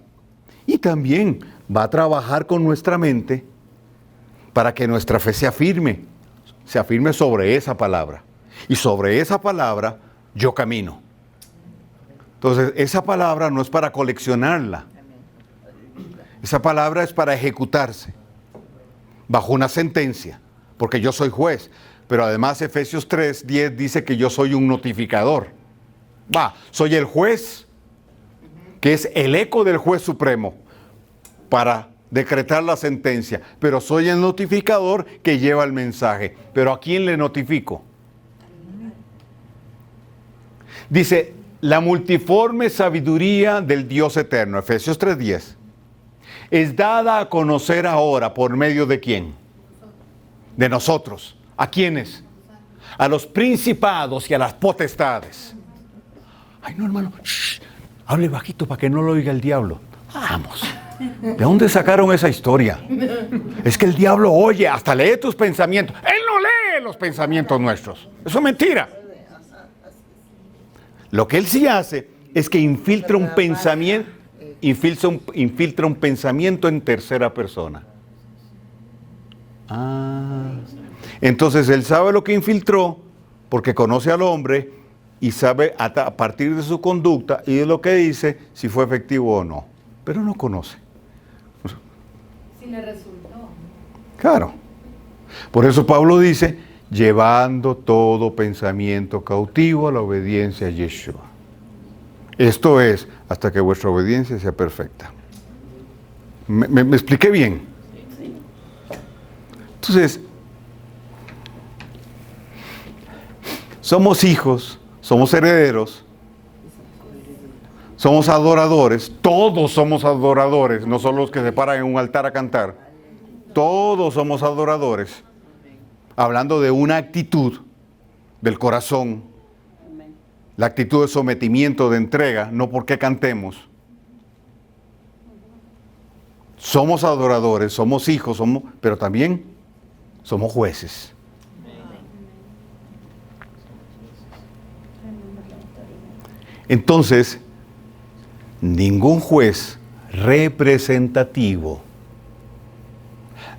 y también va a trabajar con nuestra mente para que nuestra fe se afirme sobre esa palabra. Y sobre esa palabra yo camino. Entonces, esa palabra no es para coleccionarla. Esa palabra es para ejecutarse bajo una sentencia, porque yo soy juez. Pero además Efesios 3:10 dice que yo soy un notificador. Soy el juez, que es el eco del juez supremo, para decretar la sentencia. Pero soy el notificador que lleva el mensaje. ¿Pero a quién le notifico? Dice, la multiforme sabiduría del Dios eterno, Efesios 3:10, es dada a conocer ahora por medio de quién? De nosotros. ¿A quiénes? A los principados y a las potestades. Ay, no, hermano, hable bajito para que no lo oiga el diablo. Vamos. ¿De dónde sacaron esa historia? Es que el diablo oye, hasta lee tus pensamientos. Él no lee los pensamientos nuestros. Eso es mentira. Lo que él sí hace es que infiltra un pensamiento, infiltra un pensamiento en tercera persona. Entonces él sabe lo que infiltró porque conoce al hombre y sabe a partir de su conducta y de lo que dice si fue efectivo o no. Pero no conoce. Si le resultó. Claro. Por eso Pablo dice, llevando todo pensamiento cautivo a la obediencia a Yeshua. Esto es, hasta que vuestra obediencia sea perfecta. ¿Me expliqué bien? Entonces, somos hijos, somos herederos, somos adoradores, todos somos adoradores, no solo los que se paran en un altar a cantar, todos somos adoradores, hablando de una actitud del corazón, la actitud de sometimiento, de entrega, no porque cantemos. Somos adoradores, somos hijos, pero también somos jueces. Entonces, ningún juez representativo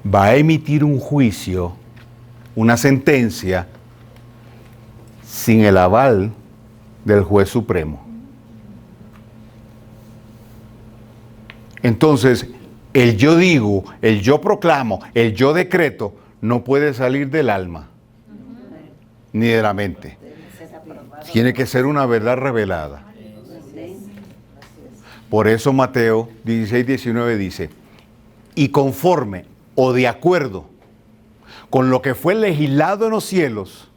va a emitir un juicio, una sentencia, sin el aval del juez supremo. Entonces, el yo digo, el yo proclamo, el yo decreto, no puede salir del alma, ni de la mente. Tiene que ser una verdad revelada. Por eso Mateo 16:19 dice, y conforme o de acuerdo con lo que fue legislado en los cielos,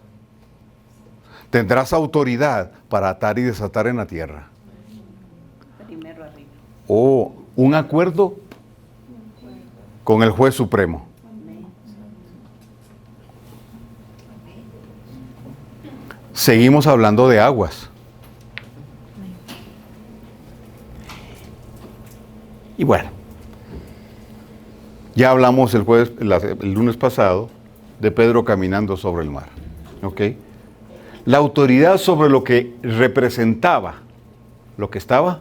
tendrás autoridad para atar y desatar en la tierra. Primero arriba. O un acuerdo con el juez supremo. Seguimos hablando de aguas. Y bueno, ya hablamos el lunes pasado de Pedro caminando sobre el mar. ¿Ok? La autoridad sobre lo que representaba, lo que estaba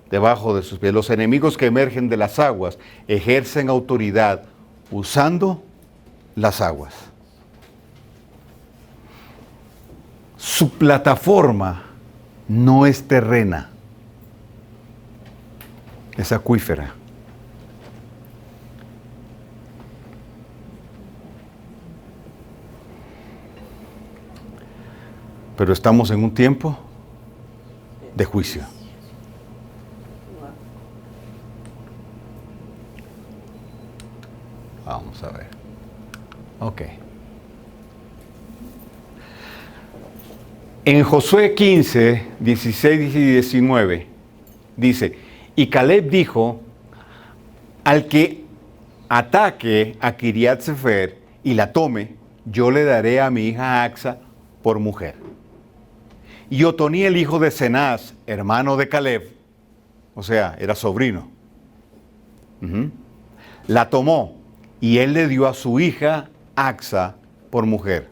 debajo de sus pies. Los enemigos que emergen de las aguas ejercen autoridad usando las aguas. Su plataforma no es terrena, es acuífera. Pero estamos en un tiempo de juicio. Vamos a ver. Ok. En Josué 15, 16 y 19, dice, y Caleb dijo, al que ataque a Kiriat Sefer y la tome, yo le daré a mi hija Axa por mujer. Y Otoní, el hijo de Cenaz, hermano de Caleb, o sea, era sobrino, la tomó y él le dio a su hija Axa por mujer,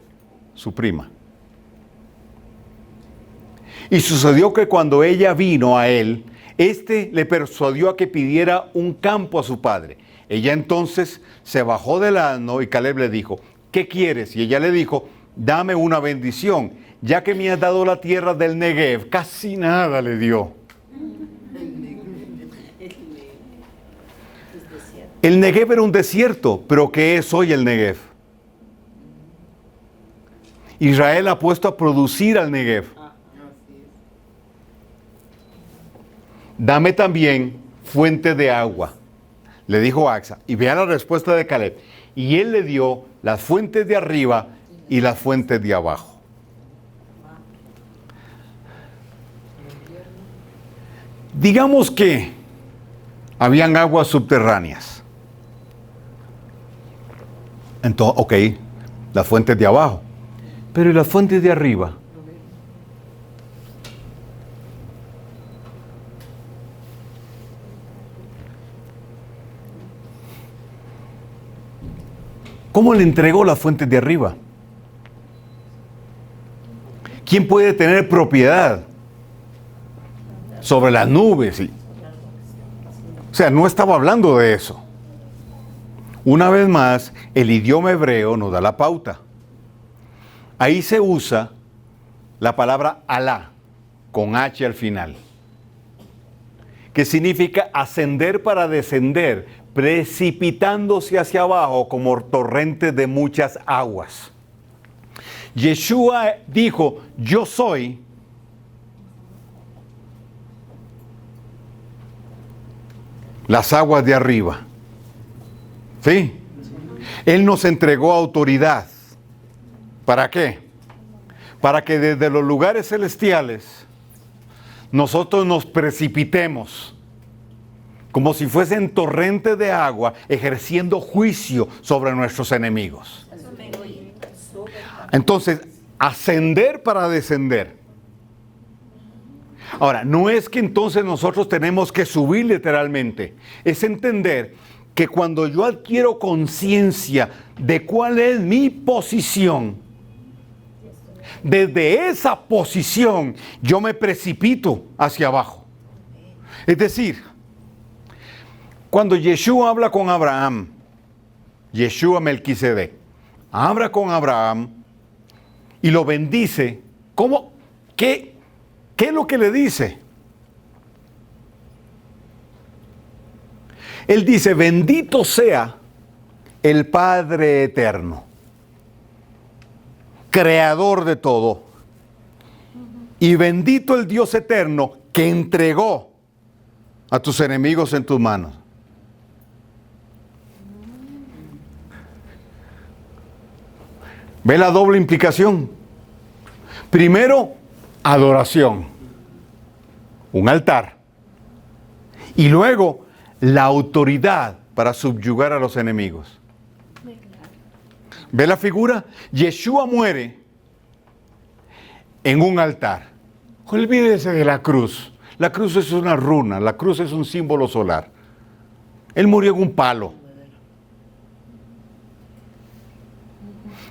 su prima. Y sucedió que cuando ella vino a él, éste le persuadió a que pidiera un campo a su padre. Ella entonces se bajó del asno y Caleb le dijo, ¿qué quieres? Y ella le dijo, dame una bendición, ya que me has dado la tierra del Negev. Casi nada le dio. El Negev era un desierto, pero ¿qué es hoy el Negev? Israel ha puesto a producir al Negev. Dame también fuente de agua, le dijo Axa. Y vea la respuesta de Caleb. Y él le dio las fuentes de arriba y las fuentes de abajo. Digamos que habían aguas subterráneas. Entonces, ok, las fuentes de abajo. Pero ¿y las fuentes de arriba? ¿Cómo le entregó las fuentes de arriba? ¿Quién puede tener propiedad sobre las nubes? O sea, no estaba hablando de eso. Una vez más, el idioma hebreo nos da la pauta. Ahí se usa la palabra Alá, con H al final, que significa ascender para descender, precipitándose hacia abajo como torrentes de muchas aguas. Yeshua dijo, yo soy las aguas de arriba. ¿Sí? Él nos entregó autoridad. ¿Para qué? Para que desde los lugares celestiales nosotros nos precipitemos como si fuesen torrentes de agua, ejerciendo juicio sobre nuestros enemigos. Entonces, ascender para descender. Ahora, no es que entonces nosotros tenemos que subir literalmente, es entender que cuando yo adquiero conciencia de cuál es mi posición, desde esa posición yo me precipito hacia abajo. Es decir, cuando Yeshua habla con Abraham, Yeshua Melquisedec, habla con Abraham y lo bendice, ¿cómo? ¿Qué es lo que le dice? Él dice, bendito sea el Padre eterno, creador de todo, y bendito el Dios eterno que entregó a tus enemigos en tus manos. ¿Ve la doble implicación? Primero, adoración, un altar. Y luego, la autoridad para subyugar a los enemigos. ¿Ve la figura? Yeshua muere en un altar. Olvídese de la cruz. La cruz es una runa, la cruz es un símbolo solar. Él murió en un palo.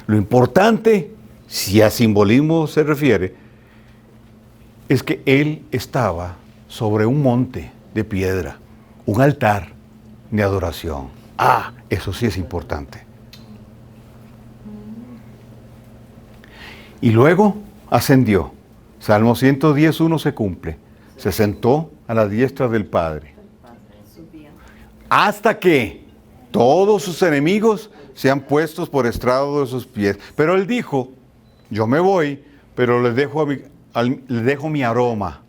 Lo importante, si a simbolismo se refiere, es que él estaba sobre un monte de piedra, un altar de adoración. Ah, eso sí es importante. Y luego ascendió. Salmo 110:1 se cumple. Se sentó a la diestra del Padre. Hasta que todos sus enemigos sean puestos por estrado de sus pies. Pero él dijo, yo me voy, pero les dejo mi aroma.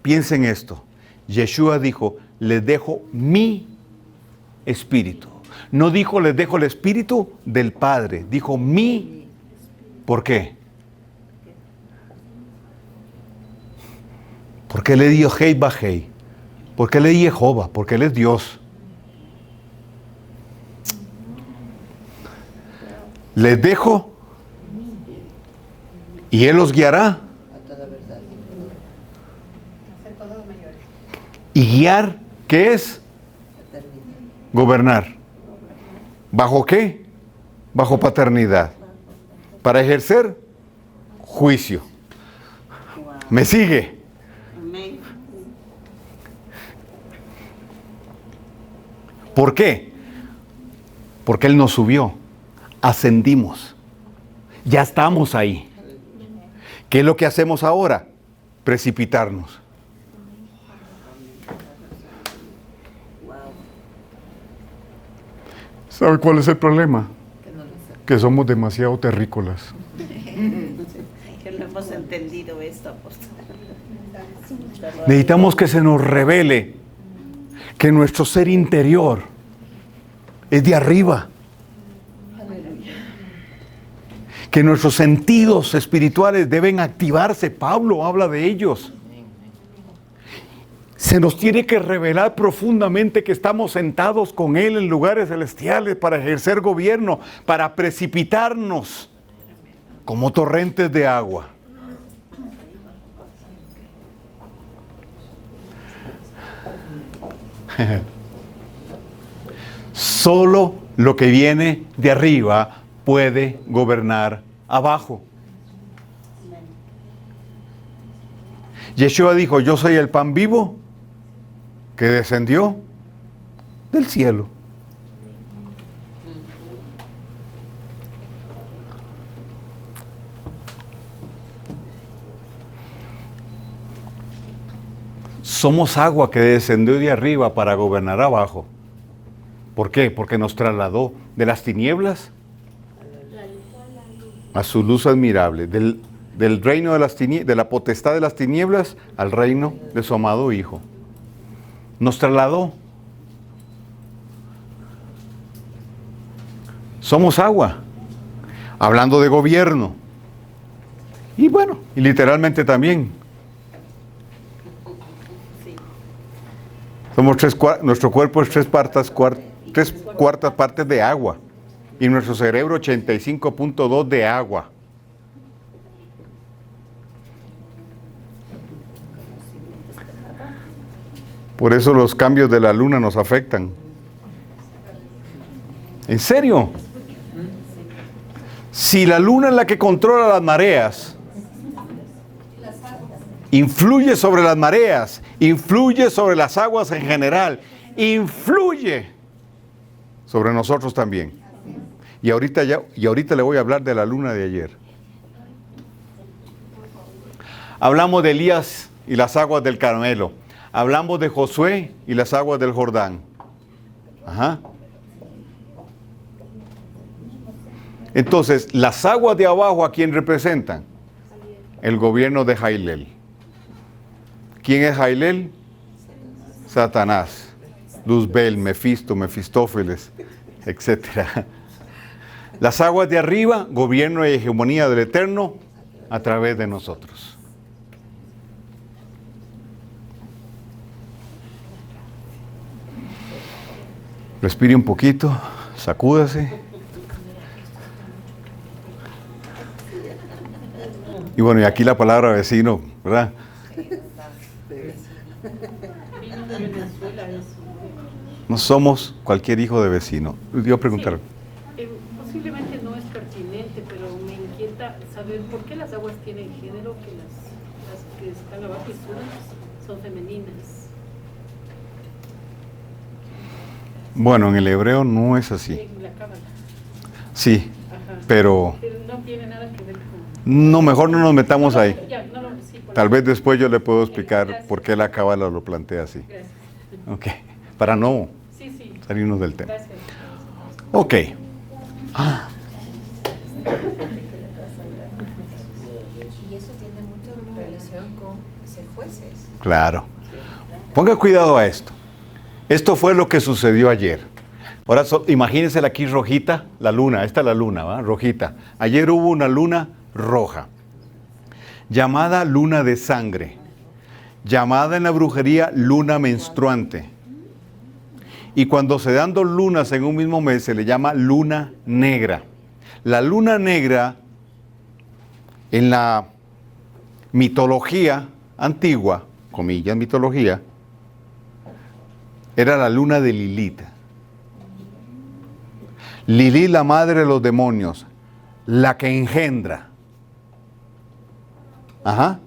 Piensen esto. Yeshua dijo, les dejo mi espíritu. No dijo, les dejo el espíritu del Padre. Dijo, mi. ¿Por qué? ¿Por qué le dio Hei Bajei? ¿Por qué le di Jehová? Porque Él es Dios. Les dejo y Él los guiará. Y guiar, ¿qué es? Gobernar. ¿Bajo qué? Bajo paternidad. Para ejercer juicio. ¿Me sigue? Amén. ¿Por qué? Porque Él nos subió. Ascendimos. Ya estamos ahí. ¿Qué es lo que hacemos ahora? Precipitarnos. ¿Sabe cuál es el problema? Que somos demasiado terrícolas. Que no hemos entendido esto, apóstol. Necesitamos que se nos revele que nuestro ser interior es de arriba. Que nuestros sentidos espirituales deben activarse. Pablo habla de ellos. Se nos tiene que revelar profundamente que estamos sentados con Él en lugares celestiales para ejercer gobierno, para precipitarnos como torrentes de agua. Solo lo que viene de arriba puede gobernar abajo. Yeshua dijo, yo soy el pan vivo que descendió del cielo. Somos agua que descendió de arriba para gobernar abajo. ¿Por qué? Porque nos trasladó de las tinieblas a su luz admirable, del reino de las tinieblas, de la potestad de las tinieblas al reino de su amado Hijo. Nos trasladó. Somos agua. Hablando de gobierno. Y bueno, y literalmente también. Somos nuestro cuerpo es tres cuartas partes de agua. Y nuestro cerebro 85.2 de agua. Por eso los cambios de la luna nos afectan. ¿En serio? Si la luna es la que controla las mareas, influye sobre las mareas, influye sobre las aguas en general, influye sobre nosotros también. Y ahorita le voy a hablar de la luna de ayer. Hablamos de Elías y las aguas del Carmelo. Hablamos de Josué y las aguas del Jordán. Ajá. Entonces, las aguas de abajo, ¿a quién representan? El gobierno de Jailel. ¿Quién es Jailel? Satanás, Luzbel, Mefisto, Mefistófeles, etc. Las aguas de arriba, gobierno y hegemonía del Eterno a través de nosotros. Respire un poquito, sacúdase. Y bueno, y aquí la palabra vecino, ¿verdad? No somos cualquier hijo de vecino. Yo preguntar. Sí, posiblemente no es pertinente, pero me inquieta saber por qué las aguas tienen género que las que están abajo y suben son femeninas. Bueno, en el hebreo no es así. En la cábala. Sí, Ajá. pero No tiene nada que ver con... no, mejor no nos metamos ahí. Sí, Tal vez después yo le puedo explicar por qué la cábala lo plantea así. Gracias. Ok, para no Sí. salirnos del tema. Gracias. Ok. Y eso tiene mucha relación con ser jueces. Claro. Ponga cuidado a esto. Esto fue lo que sucedió ayer. Ahora, imagínense aquí rojita, la luna, esta es la luna, ¿va? Rojita. Ayer hubo una luna roja, llamada luna de sangre, llamada en la brujería luna menstruante. Y cuando se dan dos lunas en un mismo mes, se le llama luna negra. La luna negra, en la mitología antigua, comillas mitología, era la luna de Lilith. Lilith, la madre de los demonios, la que engendra. Ajá.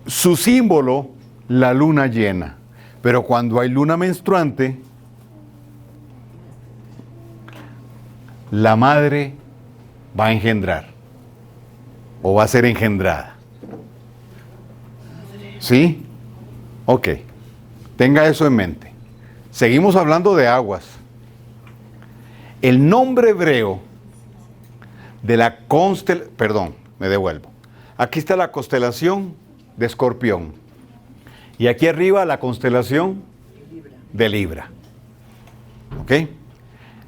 Su símbolo, la luna llena. Pero cuando hay luna menstruante, la madre va a engendrar o va a ser engendrada. ¿Sí? Ok. Tenga eso en mente. Seguimos hablando de aguas. El nombre hebreo de la constelación, perdón, me devuelvo. Aquí está la constelación de Escorpión. Y aquí arriba la constelación de Libra. ¿Ok?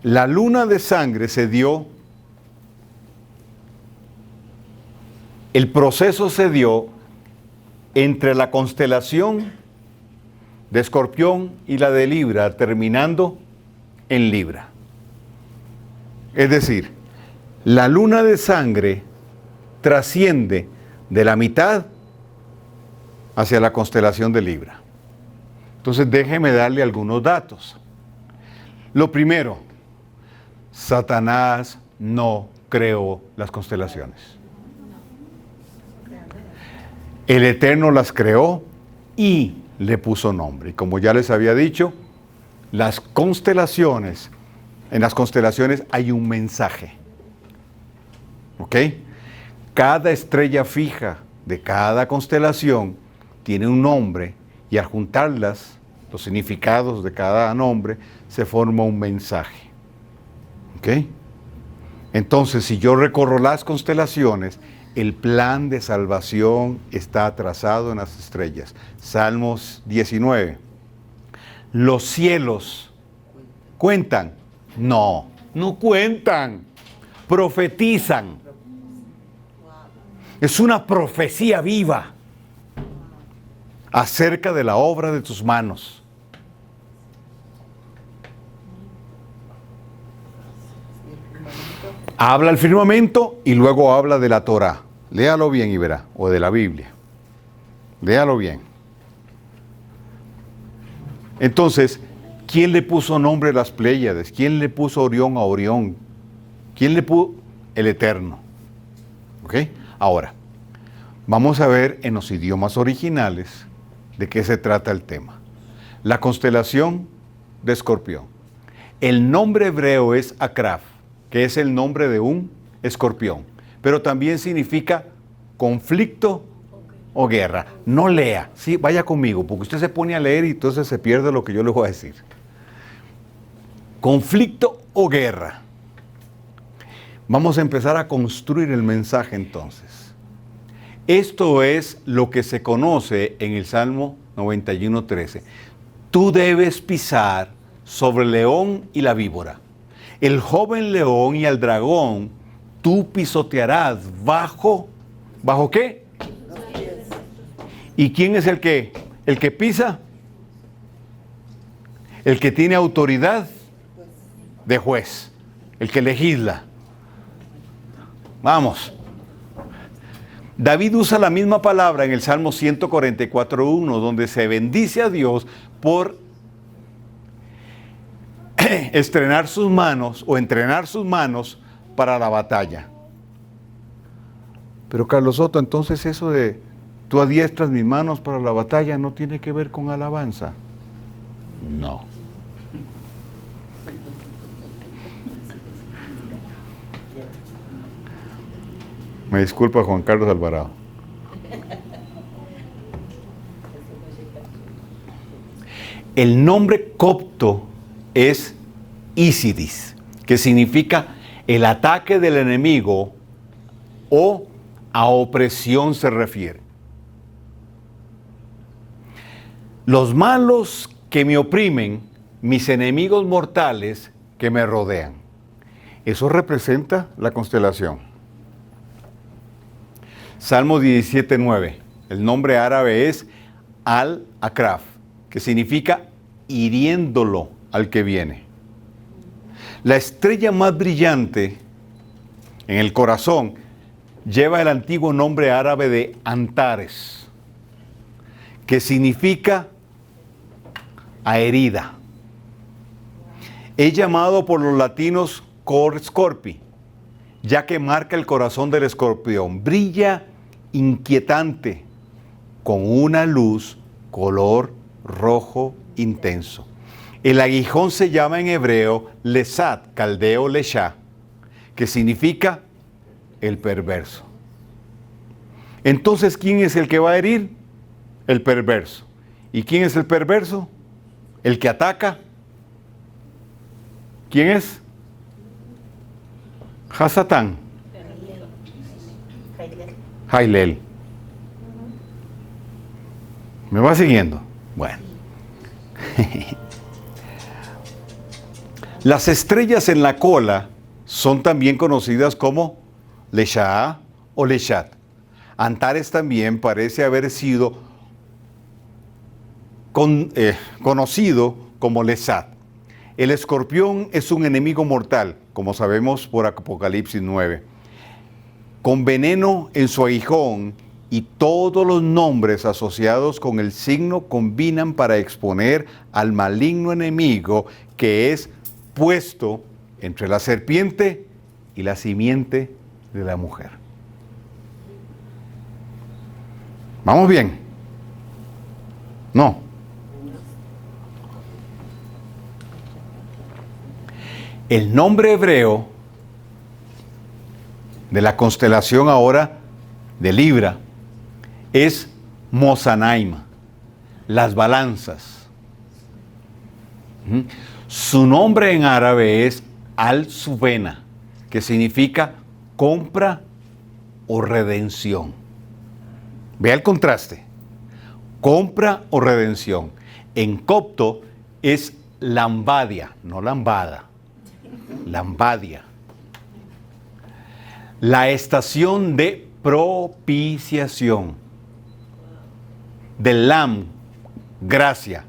La luna de sangre se dio, el proceso se dio entre la constelación de Escorpión y la de Libra, terminando en Libra. Es decir, la luna de sangre trasciende de la mitad hacia la constelación de Libra. Entonces déjeme darle algunos datos. Lo primero, Satanás no creó las constelaciones. El Eterno las creó y le puso nombre. Y como ya les había dicho, las constelaciones, en las constelaciones hay un mensaje. ¿Ok? Cada estrella fija de cada constelación tiene un nombre y al juntarlas, los significados de cada nombre, se forma un mensaje. ¿Ok? Entonces, si yo recorro las constelaciones, el plan de salvación está trazado en las estrellas. Salmos 19. ¿Los cielos cuentan? No, no cuentan. Profetizan. Es una profecía viva acerca de la obra de tus manos. Habla el firmamento y luego habla de la Torá. Léalo bien y verá, o de la Biblia. Léalo bien. Entonces, ¿quién le puso nombre a las Pléyades? ¿Quién le puso Orión a Orión? ¿Quién le puso? El Eterno. ¿Ok? Ahora, vamos a ver en los idiomas originales de qué se trata el tema. La constelación de Escorpión. El nombre hebreo es Akraf, que es el nombre de un escorpión, pero también significa conflicto o guerra. No lea, sí, vaya conmigo, porque usted se pone a leer y entonces se pierde lo que yo le voy a decir. Conflicto o guerra. Vamos a empezar a construir el mensaje entonces. Esto es lo que se conoce en el Salmo 91:13. Tú debes pisar sobre el león y la víbora. El joven león y al dragón tú pisotearás ¿bajo qué? ¿Y quién es el que pisa? El que tiene autoridad de juez, el que legisla. Vamos. David usa la misma palabra en el Salmo 144:1, donde se bendice a Dios por estrenar sus manos o entrenar sus manos para la batalla. Pero Carlos Soto, entonces eso de tú adiestras mis manos para la batalla no tiene que ver con alabanza. No. Me disculpa Juan Carlos Alvarado. El nombre copto es Isidis, que significa el ataque del enemigo o a opresión se refiere. Los malos que me oprimen mis enemigos mortales que me rodean. Eso representa la constelación. Salmo 17:9. El nombre árabe es Al-Akraf, que significa hiriéndolo al que viene. La estrella más brillante en el corazón lleva el antiguo nombre árabe de Antares, que significa herida. Es llamado por los latinos Cor Scorpi, ya que marca el corazón del escorpión. Brilla inquietante, con una luz color rojo intenso. El aguijón se llama en hebreo Lesat, caldeo Lesha, que significa el perverso. Entonces, ¿quién es el que va a herir? El perverso. ¿Y quién es el perverso? El que ataca. ¿Quién es? Hasatán. Jailel. ¿Me va siguiendo? Bueno. Las estrellas en la cola son también conocidas como Lesha o Leshat. Antares también parece haber sido conocido como Lesat. El escorpión es un enemigo mortal, como sabemos por Apocalipsis 9, con veneno en su aguijón, y todos los nombres asociados con el signo combinan para exponer al maligno enemigo que es puesto entre la serpiente y la simiente de la mujer. ¿Vamos bien? No. El nombre hebreo de la constelación ahora de Libra es Mosanaim, las balanzas. Su nombre en árabe es Al-Subena, que significa compra o redención. Vea el contraste. Compra o redención. En copto es lambadia, no lambada. Lambadia. La estación de propiciación. Del lam, gracia.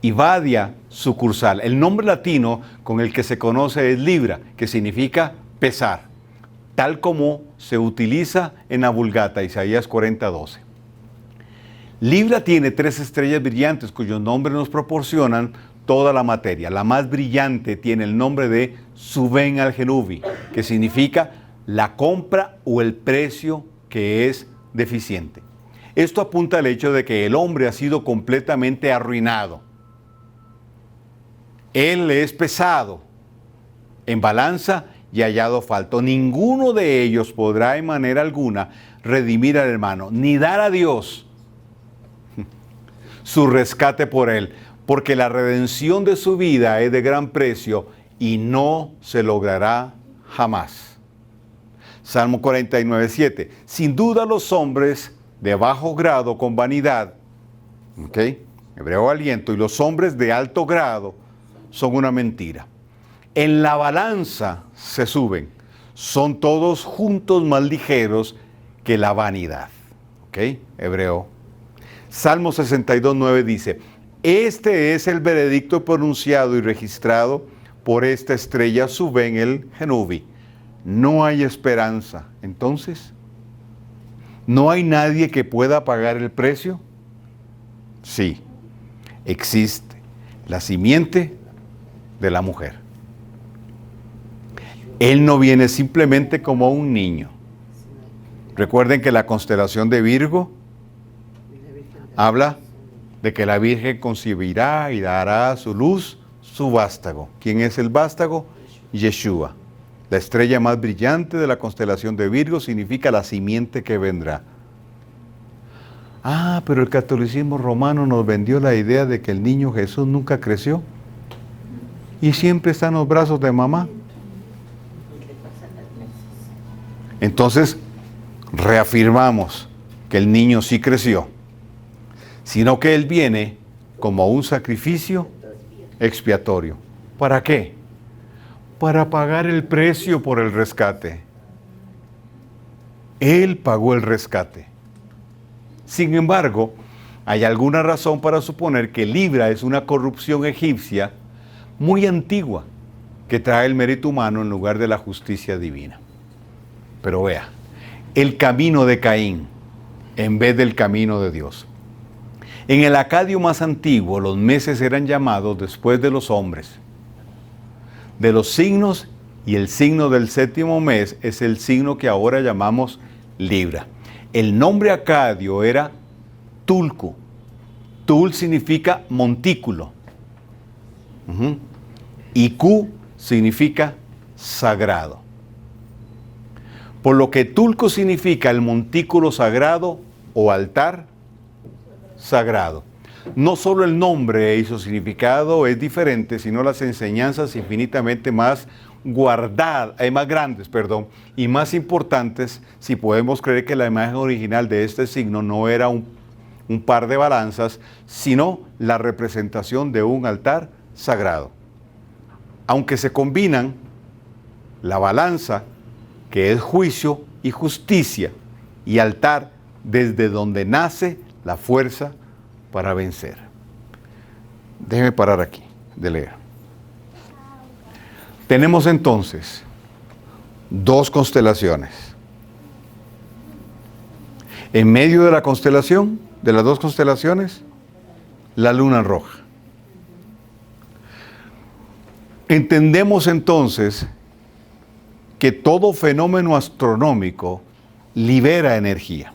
Y vadia, sucursal. El nombre latino con el que se conoce es libra, que significa pesar, tal como se utiliza en la Vulgata, Isaías 40:12. Libra tiene 3 estrellas brillantes cuyos nombres nos proporcionan toda la materia. La más brillante tiene el nombre de Suben al-Genubi, que significa la compra o el precio que es deficiente. Esto apunta al hecho de que el hombre ha sido completamente arruinado. Él es pesado en balanza y hallado falto. Ninguno de ellos podrá en manera alguna redimir al hermano, ni dar a Dios su rescate por él, porque la redención de su vida es de gran precio y no se logrará jamás. Salmo 49:7. Sin duda los hombres de bajo grado con vanidad, hebreo aliento, y los hombres de alto grado son una mentira. En la balanza se suben, son todos juntos más ligeros que la vanidad. Hebreo. Salmo 62:9 dice: este es el veredicto pronunciado y registrado por esta estrella Suben el Genubi. No hay esperanza. Entonces, ¿no hay nadie que pueda pagar el precio? Sí, existe la simiente de la mujer. Él no viene simplemente como un niño. Recuerden que la constelación de Virgo habla de que la Virgen concebirá y dará a su luz su vástago. ¿Quién es el vástago? Yeshua. La estrella más brillante de la constelación de Virgo significa la simiente que vendrá. Ah, pero el catolicismo romano nos vendió la idea de que el niño Jesús nunca creció y siempre está en los brazos de mamá. Entonces, reafirmamos que el niño sí creció, sino que él viene como un sacrificio expiatorio. ¿Para qué? Para pagar el precio por el rescate. Él pagó el rescate. Sin embargo, hay alguna razón para suponer que Libra es una corrupción egipcia muy antigua que trae el mérito humano en lugar de la justicia divina. Pero vea, el camino de Caín en vez del camino de Dios. En el acadio más antiguo, los meses eran llamados después de los hombres, de los signos, y el signo del séptimo mes es el signo que ahora llamamos Libra. El nombre acadio era Tulku. Tul significa montículo. Y Ku significa sagrado. Por lo que Tulku significa el montículo sagrado o altar sagrado. No solo el nombre y su significado es diferente, sino las enseñanzas infinitamente más más grandes, y más importantes, si podemos creer que la imagen original de este signo no era un par de balanzas, sino la representación de un altar sagrado. Aunque se combinan la balanza, que es juicio y justicia, y altar desde donde nace la fuerza para vencer. Déjeme parar aquí de leer. Tenemos entonces dos constelaciones. En medio de la constelación, de las dos constelaciones, la luna roja. Entendemos entonces que todo fenómeno astronómico libera energía,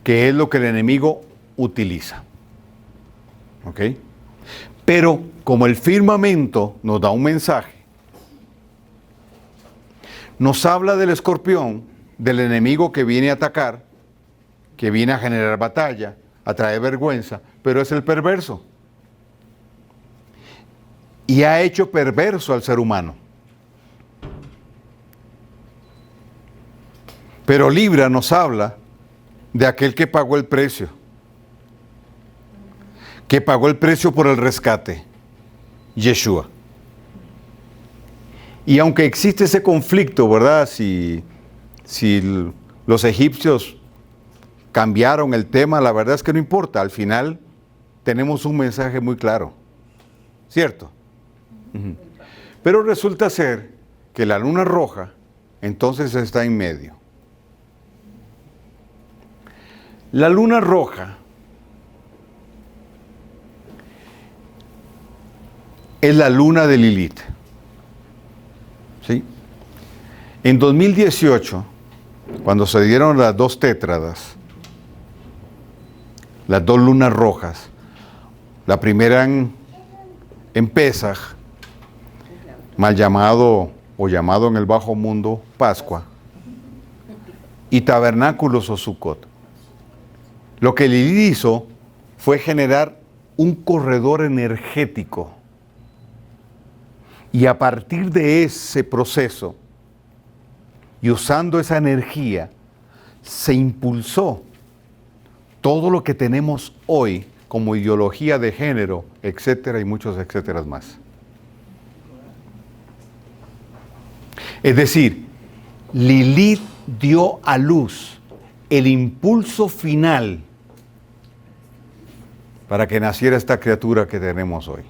que es lo que el enemigo utiliza. ¿Ok? Pero como el firmamento nos da un mensaje, nos habla del escorpión, del enemigo que viene a atacar, que viene a generar batalla, a traer vergüenza, pero es el perverso. Y ha hecho perverso al ser humano. Pero Libra nos habla de aquel que pagó el precio. Que pagó el precio por el rescate. Yeshua. Y aunque existe ese conflicto, ¿verdad? Si los egipcios cambiaron el tema, la verdad es que no importa. Al final tenemos un mensaje muy claro. ¿Cierto? Pero resulta ser que la luna roja entonces está en medio. La luna roja es la luna de Lilith. ¿Sí? En 2018, cuando se dieron las dos tétradas, las dos lunas rojas, la primera en Pesaj, mal llamado o llamado en el bajo mundo Pascua, y Tabernáculos o Sukkot. Lo que Lilith hizo fue generar un corredor energético. Y a partir de ese proceso, y usando esa energía, se impulsó todo lo que tenemos hoy como ideología de género, etcétera, y muchos etcéteras más. Es decir, Lilith dio a luz el impulso final para que naciera esta criatura que tenemos hoy.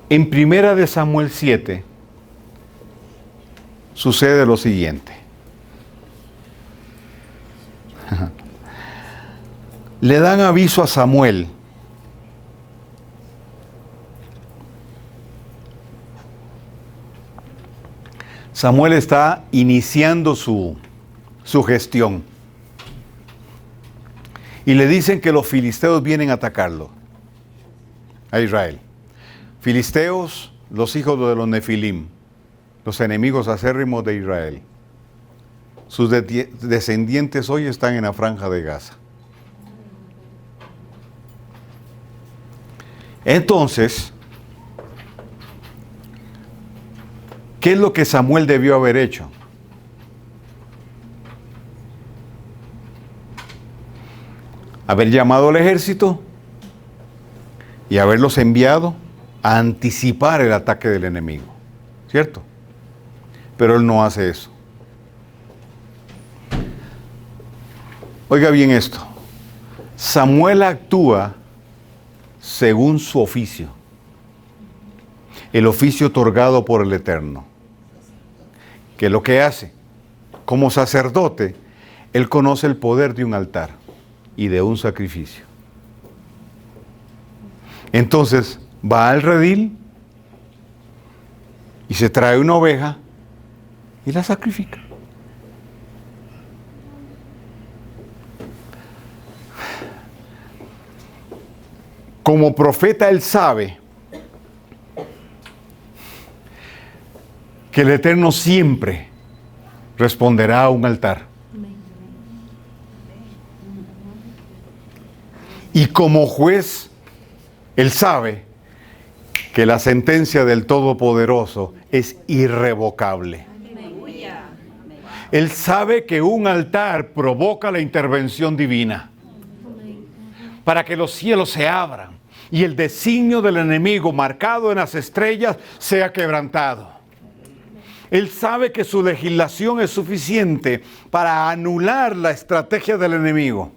En Primera de Samuel 7 sucede lo siguiente. Le dan aviso a Samuel Samuel está iniciando su gestión. Y le dicen que los filisteos vienen a atacarlo, a Israel. Filisteos, los hijos de los Nefilim, los enemigos acérrimos de Israel. Sus descendientes hoy están en la franja de Gaza. Entonces, ¿Qué es lo que Samuel debió haber hecho? Haber llamado al ejército y haberlos enviado a anticipar el ataque del enemigo, ¿cierto? Pero él no hace eso. Oiga bien esto. Samuel actúa según su oficio, el oficio otorgado por el Eterno. ¿Qué es lo que hace? Como sacerdote, él conoce el poder de un altar y de un sacrificio. Entonces, va al redil y se trae una oveja y la sacrifica. Como profeta, él sabe que el Eterno siempre responderá a un altar. Y como juez, él sabe que la sentencia del Todopoderoso es irrevocable. Él sabe que un altar provoca la intervención divina para que los cielos se abran y el designio del enemigo marcado en las estrellas sea quebrantado. Él sabe que su legislación es suficiente para anular la estrategia del enemigo.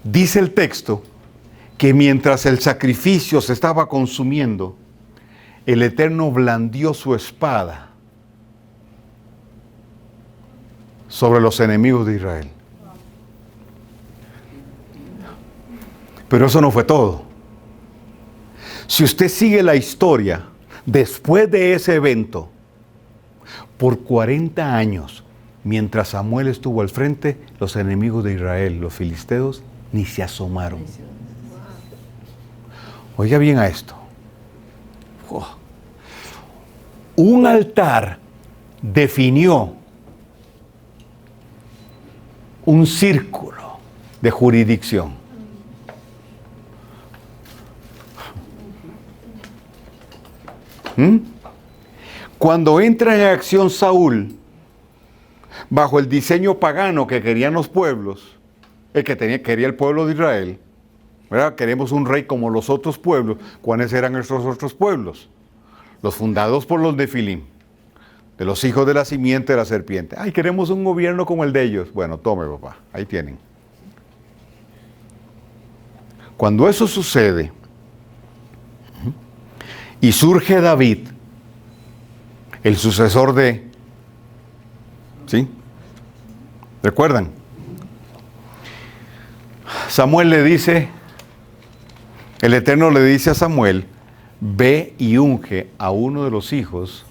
Dice el texto que mientras el sacrificio se estaba consumiendo, el Eterno blandió su espada sobre los enemigos de Israel. Pero eso no fue todo. Si usted sigue la historia, después de ese evento, por 40 años, mientras Samuel estuvo al frente, los enemigos de Israel, los filisteos, ni se asomaron. Oiga bien a esto. Un altar definió un círculo de jurisdicción. Cuando entra en acción Saúl, bajo el diseño pagano que querían los pueblos, quería el pueblo de Israel, ¿verdad? Queremos un rey como los otros pueblos. ¿Cuáles eran estos otros pueblos? Los fundados por los Nefilim, de los hijos de la simiente de la serpiente. Ay, queremos un gobierno como el de ellos. Bueno, tome, papá, ahí tienen. Cuando eso sucede, y surge David, el sucesor de... ¿Sí? ¿Recuerdan? Samuel le dice, el Eterno le dice a Samuel, ve y unge a uno de los hijos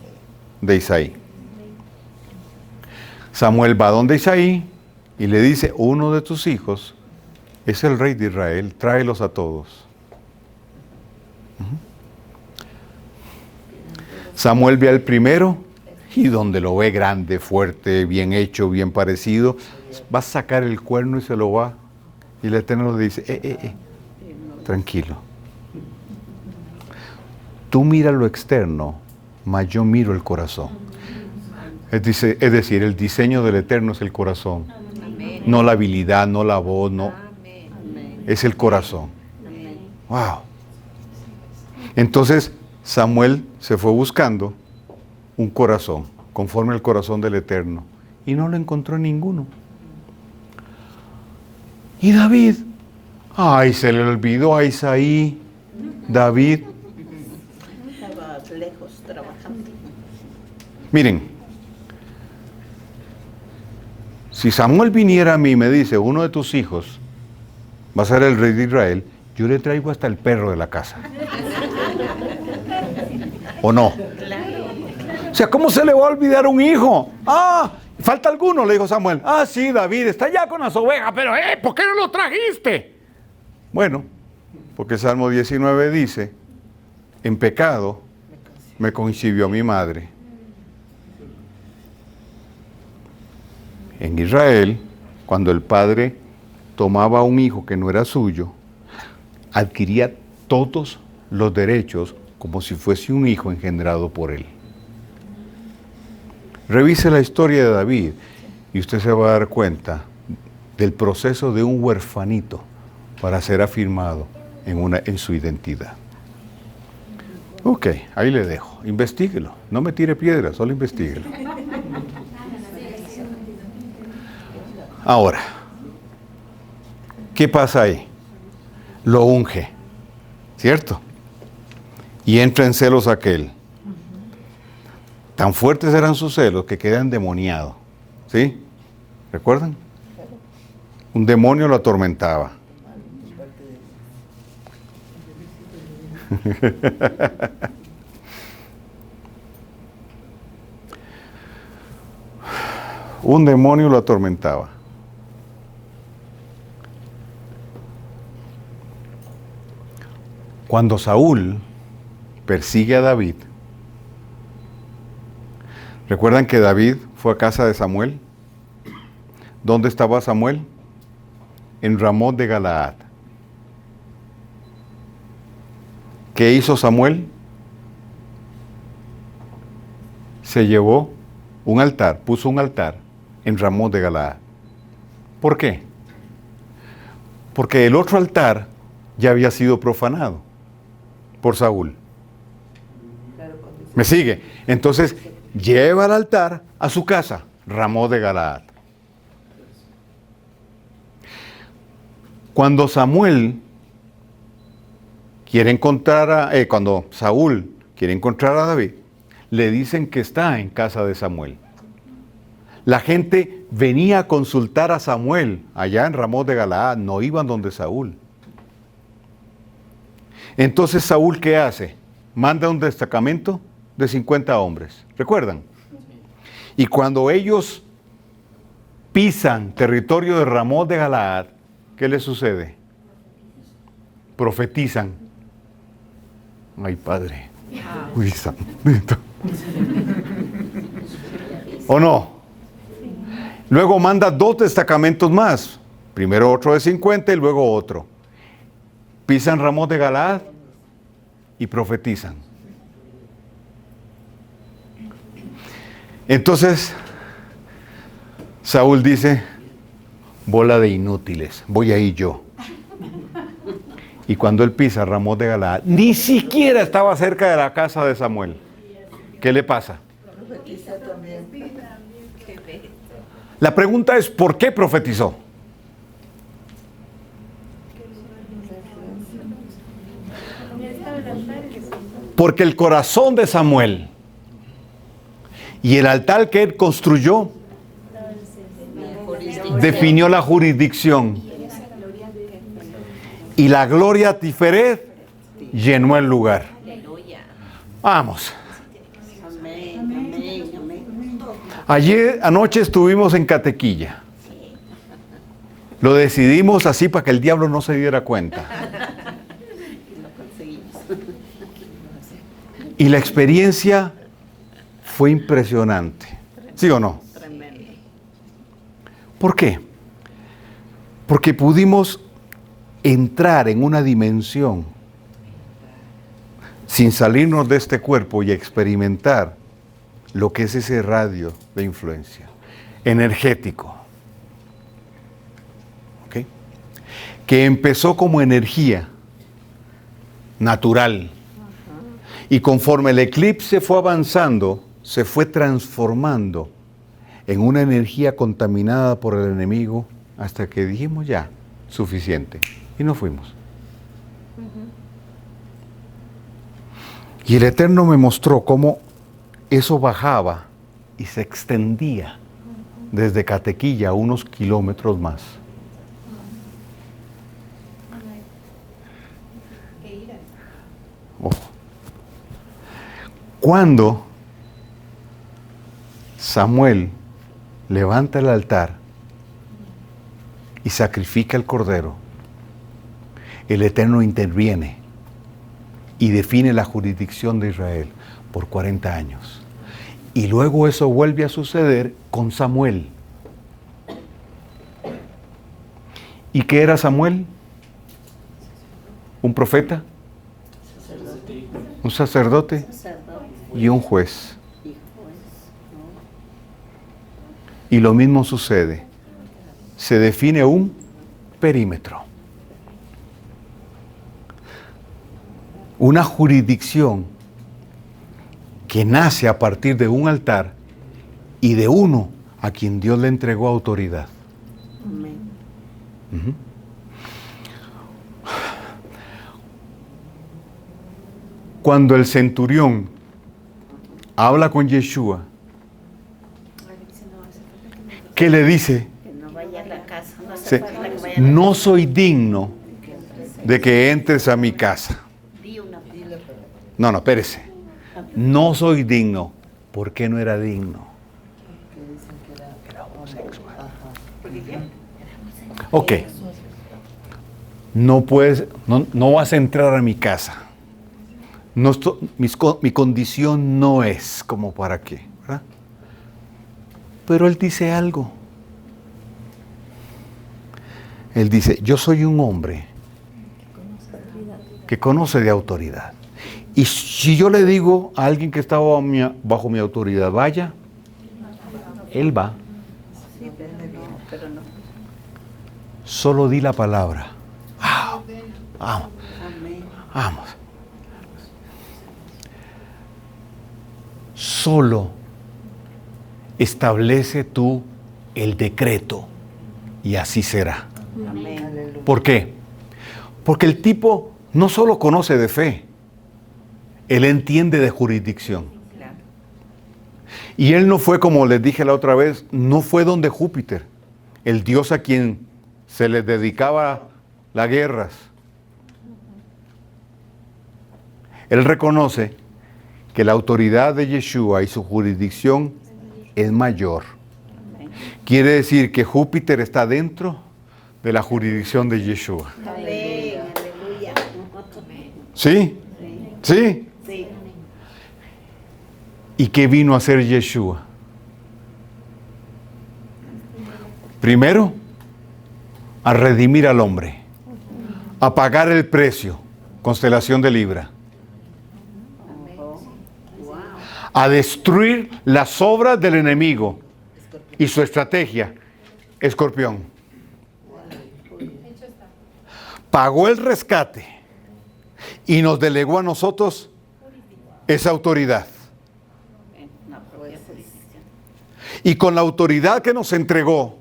de Isaí. Samuel va donde Isaí y le dice, uno de tus hijos es el rey de Israel, tráelos a todos. Samuel ve al primero y donde lo ve grande, fuerte, bien hecho, bien parecido, va a sacar el cuerno y se lo va. Y el Eterno le dice, tranquilo. Tú mira lo externo, mas yo miro el corazón. Es decir, el diseño del Eterno es el corazón. Amén. No la habilidad, no la voz, no. Amén. Es el corazón. Amén. Wow. Entonces, Samuel se fue buscando un corazón, conforme al corazón del Eterno, y no lo encontró en ninguno. Y David, ay, se le olvidó a Isaí, David. Estaba lejos trabajando. Miren, si Samuel viniera a mí y me dice, uno de tus hijos va a ser el rey de Israel, yo le traigo hasta el perro de la casa. ¿O no? O sea, ¿cómo se le va a olvidar un hijo? Ah, falta alguno, le dijo Samuel. Ah, sí, David, está ya con las ovejas, pero ¿por qué no lo trajiste? Bueno, porque el Salmo 19 dice, en pecado me concibió mi madre. En Israel, cuando el padre tomaba a un hijo que no era suyo, adquiría todos los derechos como si fuese un hijo engendrado por él. Revise la historia de David y usted se va a dar cuenta del proceso de un huerfanito para ser afirmado en su identidad. Ok, ahí le dejo. Investíguelo. No me tire piedras, solo investíguelo. Ahora, ¿qué pasa ahí? Lo unge, ¿cierto? Y entra en celos aquel. Tan fuertes eran sus celos que queda endemoniado. ¿Sí? ¿Recuerdan? Un demonio lo atormentaba. Un demonio lo atormentaba. Cuando Saúl persigue a David, ¿recuerdan que David fue a casa de Samuel? ¿Dónde estaba Samuel? En Ramot de Galaad. ¿Qué hizo Samuel? Se llevó un altar, puso un altar en Ramot de Galaad. ¿Por qué? Porque el otro altar ya había sido profanado por Saúl. ¿Me sigue? Entonces, lleva el altar a su casa, Ramot de Galaad. Cuando Samuel quiere encontrar cuando Saúl quiere encontrar a David, le dicen que está en casa de Samuel. La gente venía a consultar a Samuel allá en Ramot de Galaad, no iban donde Saúl. Entonces Saúl, ¿qué hace? Manda un destacamento de 50 hombres. ¿Recuerdan? Y cuando ellos pisan territorio de Ramot de Galaad, ¿qué les sucede? Profetizan. Ay, Padre. Uy, santo. ¿O no? Luego manda 2 destacamentos más. Primero otro de 50 y luego otro. Pisan Ramot de Galaad y profetizan. Entonces, Saúl dice, bola de inútiles, voy a ir yo. Y cuando él pisa Ramot de Galaad, ni siquiera estaba cerca de la casa de Samuel. ¿Qué le pasa? La pregunta es, ¿por qué profetizó? Porque el corazón de Samuel y el altar que él construyó definió la jurisdicción. Y la gloria Tiferet llenó el lugar. Vamos. Ayer anoche estuvimos en Catequilla. Lo decidimos así para que el diablo no se diera cuenta. Y la experiencia fue impresionante. ¿Sí o no? ¿Por qué? Porque pudimos entrar en una dimensión sin salirnos de este cuerpo y experimentar lo que es ese radio de influencia energético. ¿Ok? Que empezó como energía natural. Y conforme el eclipse fue avanzando, se fue transformando en una energía contaminada por el enemigo hasta que dijimos ya, suficiente. Y nos fuimos. Y el Eterno me mostró cómo eso bajaba y se extendía desde Catequilla a unos kilómetros más. Oh. Cuando Samuel levanta el altar y sacrifica el cordero, el Eterno interviene y define la jurisdicción de Israel por 40 años. Y luego eso vuelve a suceder con Samuel. ¿Y qué era Samuel? ¿Un profeta? un sacerdote Sacerdote y un juez. y juez, ¿no? Y lo mismo sucede. Se define un perímetro. Una jurisdicción que nace a partir de un altar y de uno a quien Dios le entregó autoridad. Amén. Ujú. Cuando el centurión habla con Yeshua, ¿qué le dice? Que no vaya a la casa, no Sí. hace falta que vaya a la No soy digno de que entres a mi casa. Di una palabra. No, espérese. No soy digno. ¿Por qué no era digno? Ok. No puedes, no vas a entrar a mi casa. Mi condición no es como para qué, ¿verdad? Pero él dice algo. Él dice, yo soy un hombre que conoce de autoridad. Y si yo le digo a alguien que está bajo mi autoridad, vaya, él va. Sí, pero no. Solo di la palabra. Ah, vamos, Amén. vamos. Solo establece tú el decreto y así será. Amén. ¿Por qué? Porque el tipo no solo conoce de fe, él entiende de jurisdicción. Claro. Y él no fue, como les dije la otra vez, no fue donde Júpiter, el dios a quien se les dedicaba las guerras. Él reconoce que la autoridad de Yeshua y su jurisdicción es mayor. Quiere decir que Júpiter está dentro de la jurisdicción de Yeshua. Amén. Aleluya. ¿Sí? ¿Sí? Sí. ¿Y qué vino a hacer Yeshua? Primero, a redimir al hombre, a pagar el precio, constelación de Libra, a destruir las obras del enemigo y su estrategia, Escorpión. Pagó el rescate y nos delegó a nosotros esa autoridad. Una propia jurisdicción. Y con la autoridad que nos entregó,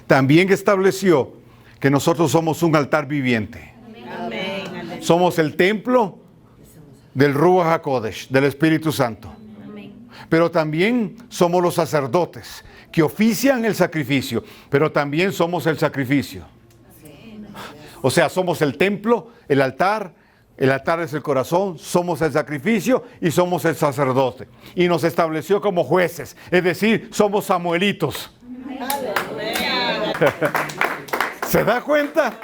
también estableció que nosotros somos un altar viviente. Amén. Aleluya. Somos el templo del Ruach HaKodesh, del Espíritu Santo. Pero también somos los sacerdotes que ofician el sacrificio, pero también somos el sacrificio. O sea, somos el templo, el altar es el corazón, somos el sacrificio y somos el sacerdote. Y nos estableció como jueces, es decir, somos samuelitos. ¿Se da cuenta?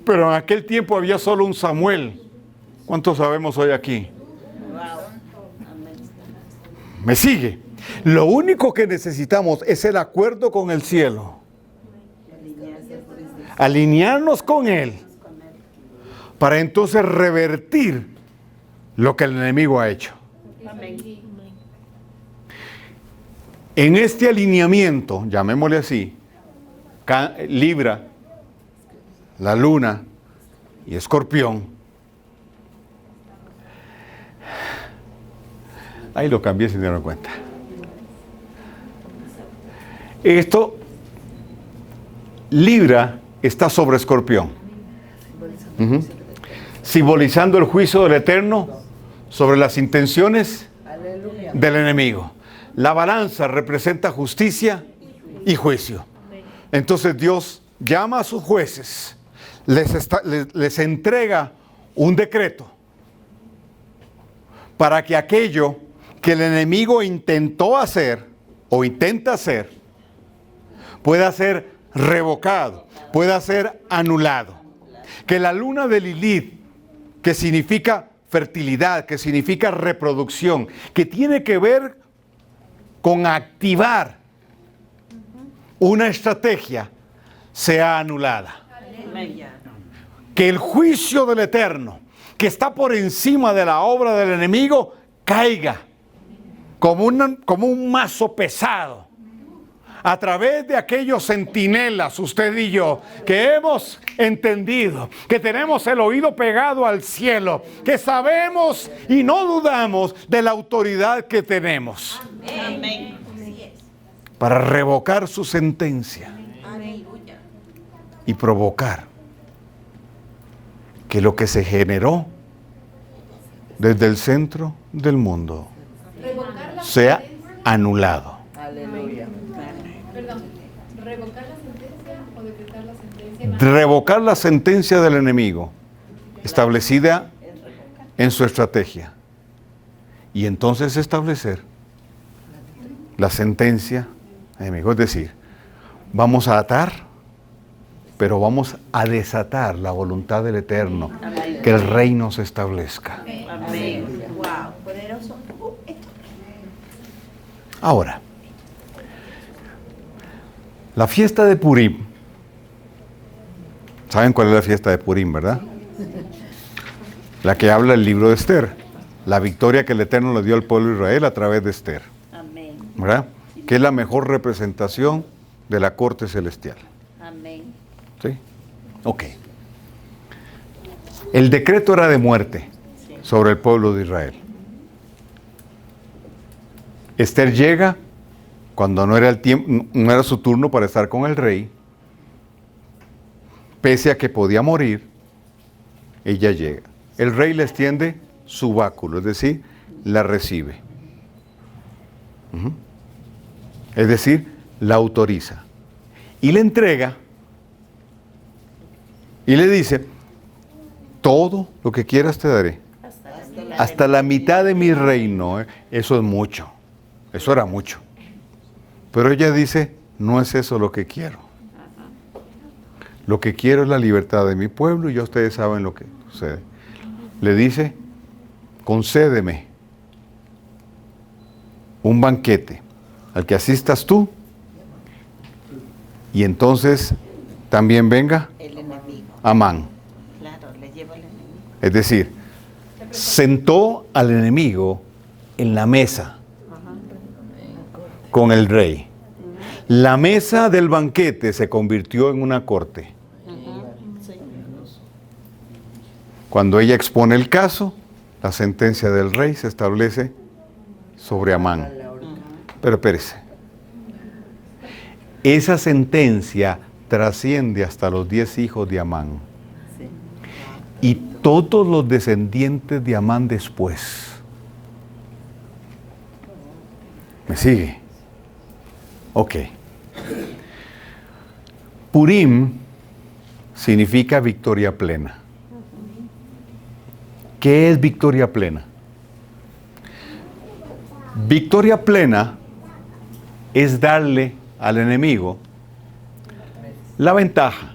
Pero en aquel tiempo había solo un Samuel. ¿Cuántos sabemos hoy aquí? ¿Me sigue? Lo único que necesitamos es el acuerdo con el cielo. Alinearnos con Él para entonces revertir lo que el enemigo ha hecho. En este alineamiento, llamémosle así, Libra, la Luna y Escorpión. Ahí lo cambié sin darme cuenta. Esto, Libra está sobre Escorpión. Ujú. Simbolizando el juicio del Eterno sobre las intenciones del enemigo. La balanza representa justicia y juicio. Entonces Dios llama a sus jueces, les entrega un decreto para que aquello que el enemigo intentó hacer o intenta hacer pueda ser revocado, pueda ser anulado. Que la luna de Lilith, que significa fertilidad, que significa reproducción, que tiene que ver con activar una estrategia, sea anulada. que el juicio del Eterno, que está por encima de la obra del enemigo, caiga como un mazo pesado a través de aquellos centinelas, usted y yo, que hemos entendido, que tenemos el oído pegado al cielo, que sabemos y no dudamos de la autoridad que tenemos. Amén. Para revocar su sentencia y provocar que lo que se generó desde el centro del mundo sea anulado. Aleluya. Perdón, ¿revocar la sentencia o decretar la sentencia? Revocar la sentencia del enemigo establecida en su estrategia y entonces establecer la sentencia del enemigo. Es decir, vamos a atar, pero vamos a desatar la voluntad del Eterno, que el reino se establezca. Amén. Wow, poderoso. Ahora, la fiesta de Purim. ¿Saben cuál es la fiesta de Purim, verdad? La que habla el libro de Esther. La victoria que el Eterno le dio al pueblo de Israel a través de Esther. Amén. ¿Verdad? Que es la mejor representación de la corte celestial. Amén. ¿Sí? Ok. El decreto era de muerte sobre el pueblo de Israel. Esther llega cuando no era el tiempo, no era su turno para estar con el rey. Pese a que podía morir, ella llega. El rey le extiende su báculo, es decir, la recibe. Es decir, la autoriza. Y le entrega y le dice, todo lo que quieras te daré. Hasta la mitad de mi reino. Eso es mucho. Eso era mucho. Pero ella dice, no es eso lo que quiero. Lo que quiero es la libertad de mi pueblo y ya ustedes saben lo que sucede. Le dice, concédeme un banquete al que asistas tú y entonces también venga El enemigo. Amán. Claro, le lleva al enemigo. Es decir, sentó al enemigo en la mesa con el rey. La mesa del banquete se convirtió en una corte. Cuando ella expone el caso, la sentencia del rey se establece sobre Amán. Pero espérese. Esa sentencia trasciende hasta los 10 hijos de Amán. Y todos los descendientes de Amán después. ¿Me sigue? Ok. Purim significa victoria plena. ¿Qué es victoria plena? Victoria plena es darle al enemigo la ventaja.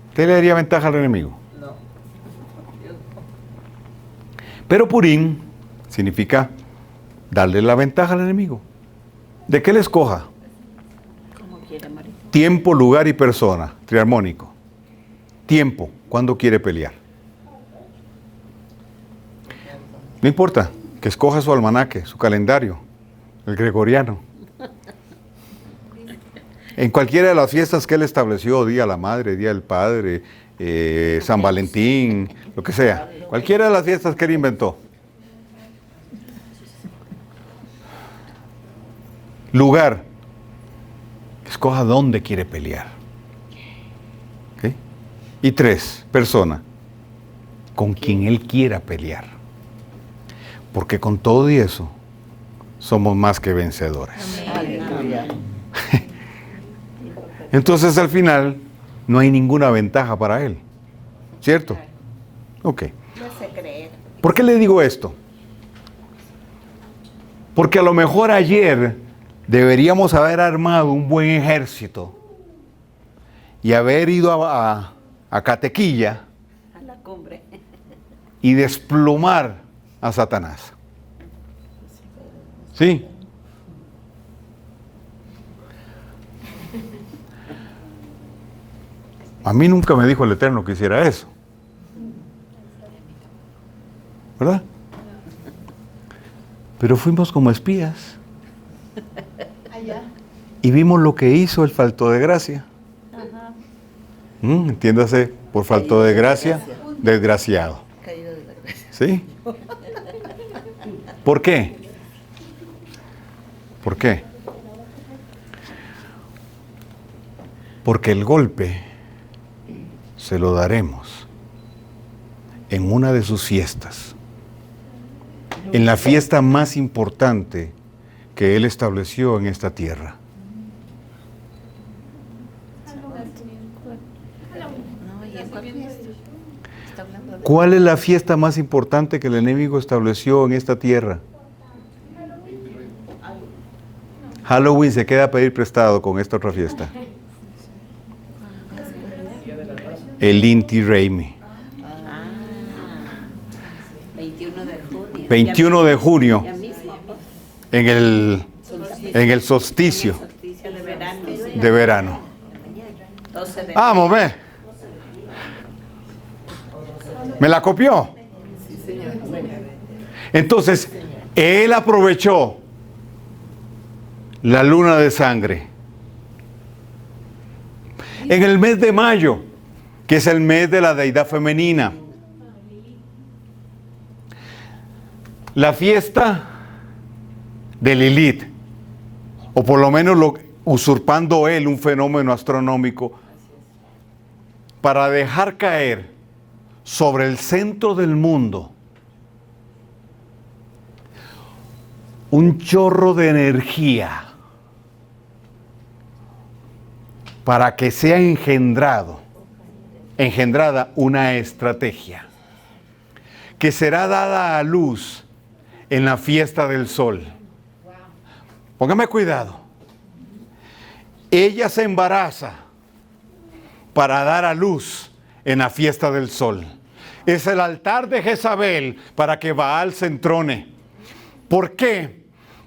¿Usted le daría ventaja al enemigo? No. Pero Purim significa darle la ventaja al enemigo. ¿De qué le escoja? Como quiere morir. Tiempo, lugar y persona, triarmónico. Tiempo, ¿cuándo quiere pelear? No importa, que escoja su almanaque, su calendario, el gregoriano. En cualquiera de las fiestas que él estableció, Día de la Madre, Día del Padre, San Valentín, lo que sea. Cualquiera de las fiestas que él inventó. Lugar, que escoja dónde quiere pelear. ¿Okay? Y 3, persona, con quien él quiera pelear. Porque con todo y eso, somos más que vencedores. Aleluya. Entonces al final, no hay ninguna ventaja para él. ¿Cierto? Ok. No sé creer. ¿Por qué le digo esto? Porque a lo mejor ayer deberíamos haber armado un buen ejército y haber ido a Catequilla A la cumbre. y desplumar a Satanás. ¿Sí? A mí nunca me dijo el Eterno que hiciera eso. ¿Verdad? Pero fuimos como espías. Allá. Y vimos lo que hizo el falto de gracia. Entiéndase, por falto de gracia, desgraciado. Caído de la gracia. ¿Sí? ¿Por qué? ¿Por qué? Porque el golpe se lo daremos en una de sus fiestas, en la fiesta más importante que Él estableció en esta tierra. No, ¿y en cuál fiesta? Está hablando de... ¿Cuál es la fiesta más importante que el enemigo estableció en esta tierra? Halloween se queda a pedir prestado con esta otra fiesta. El Inti Raymi. 21 de junio. 21 de junio, Ya mismo. en el solsticio Solsticio de verano. de verano. 12 de Vamos, ve. ¿Me la copió? Entonces, él aprovechó la luna de sangre. En el mes de mayo, que es el mes de la deidad femenina, la fiesta de Lilith, o por lo menos usurpando él un fenómeno astronómico, para dejar caer sobre el centro del mundo un chorro de energía para que sea engendrada una estrategia que será dada a luz en la fiesta del sol. Póngame cuidado. Ella se embaraza para dar a luz en la fiesta del sol. Es el altar de Jezabel para que Baal se entrone. ¿Por qué?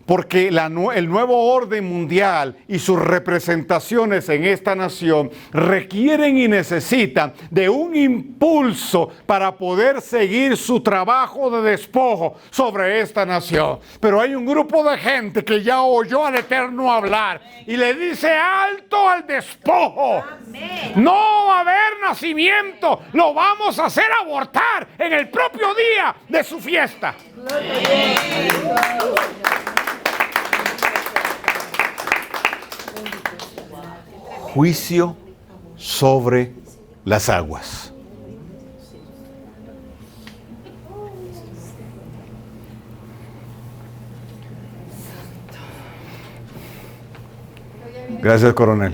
Porque el nuevo orden mundial y sus representaciones en esta nación requieren y necesitan de un impulso para poder seguir su trabajo de despojo sobre esta nación. Pero hay un grupo de gente que ya oyó al Eterno hablar y le dice: alto al despojo. No va a haber nacimiento, lo vamos a hacer abortar en el propio día de su fiesta. Juicio sobre las aguas. Gracias, coronel.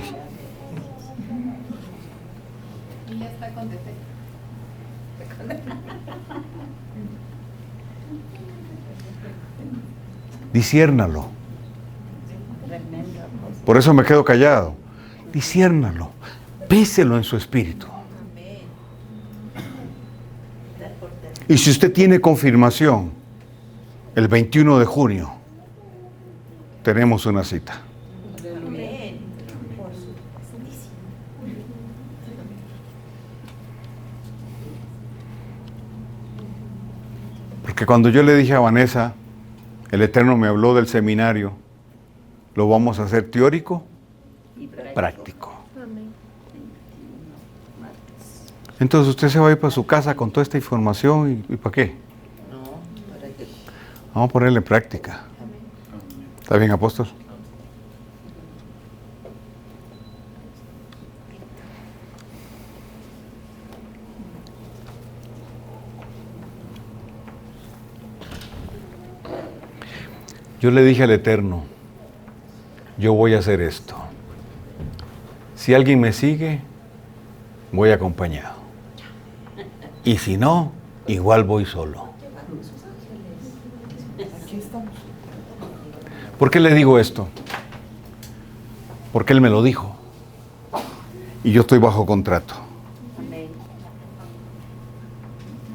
Y ya está con defecto. Disciérnalo. tremendo. Por eso me quedo callado. Disciérnalo. Péselo en su espíritu. Y si usted tiene confirmación, el 21 de junio tenemos una cita. Porque cuando yo le dije a Vanessa, el Eterno me habló del seminario, lo vamos a hacer teórico, práctico. Entonces usted se va a ir para su casa con toda esta información y ¿para qué? No, para que... Vamos a ponerla en práctica. ¿Está bien, apóstol? Yo le dije al Eterno, yo voy a hacer esto. Si alguien me sigue, voy acompañado. Y si no, igual voy solo. ¿Por qué le digo esto? Porque Él me lo dijo. Y yo estoy bajo contrato.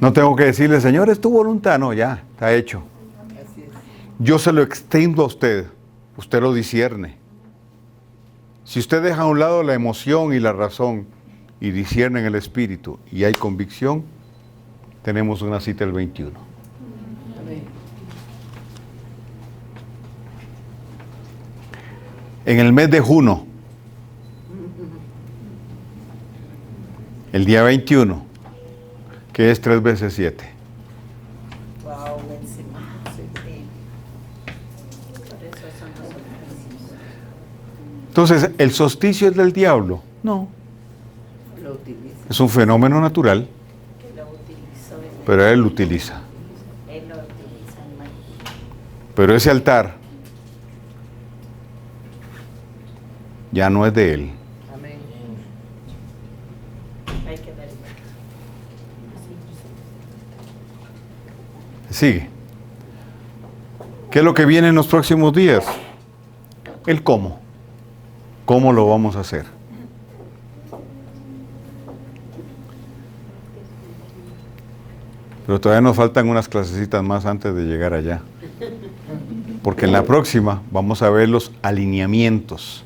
No tengo que decirle, Señor, es tu voluntad. No, ya, está hecho. Yo se lo extiendo a usted. Usted lo discierne. Si usted deja a un lado la emoción y la razón y disciernen el espíritu y hay convicción, tenemos una cita el 21. Amén. En el mes de junio, el día 21, que es 3 veces 7. Wow, encima. Sí. Por eso son los ejercicios. Entonces, ¿el solsticio es del diablo? No. Lo utiliza. Es un fenómeno natural, Que lo utilizó en pero él lo utiliza. Él lo utiliza en magia. Pero ese altar ya no es de él. Amén. Hay que darle. Sigue. ¿Qué es lo que viene en los próximos días? El cómo. ¿Cómo lo vamos a hacer? Pero todavía nos faltan unas clasecitas más antes de llegar allá. Porque en la próxima vamos a ver los alineamientos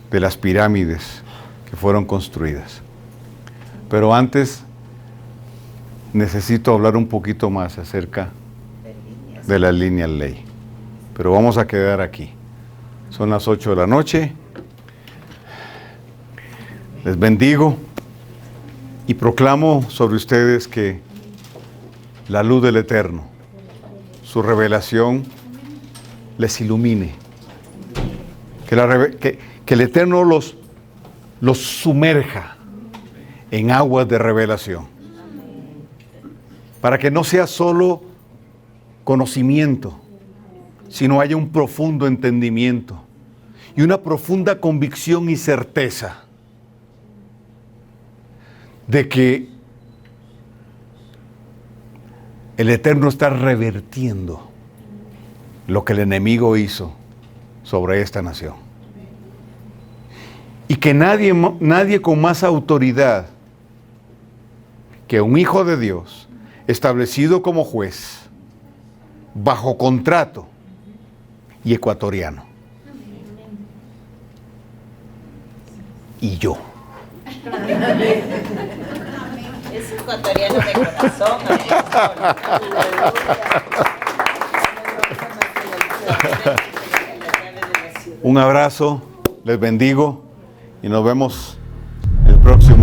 de las pirámides que fueron construidas. Pero antes necesito hablar un poquito más acerca de las líneas ley. Pero vamos a quedar aquí. Son las 8 de la noche. Les bendigo y proclamo sobre ustedes que la luz del Eterno, su revelación, les ilumine. Que el Eterno los sumerja en aguas de revelación. Para que no sea solo conocimiento, sino haya un profundo entendimiento y una profunda convicción y certeza de que el Eterno está revertiendo lo que el enemigo hizo sobre esta nación. Y que nadie con más autoridad que un hijo de Dios, establecido como juez, bajo contrato y ecuatoriano. Y yo. Es ecuatoriano de corazón. Un abrazo, les bendigo y nos vemos el próximo.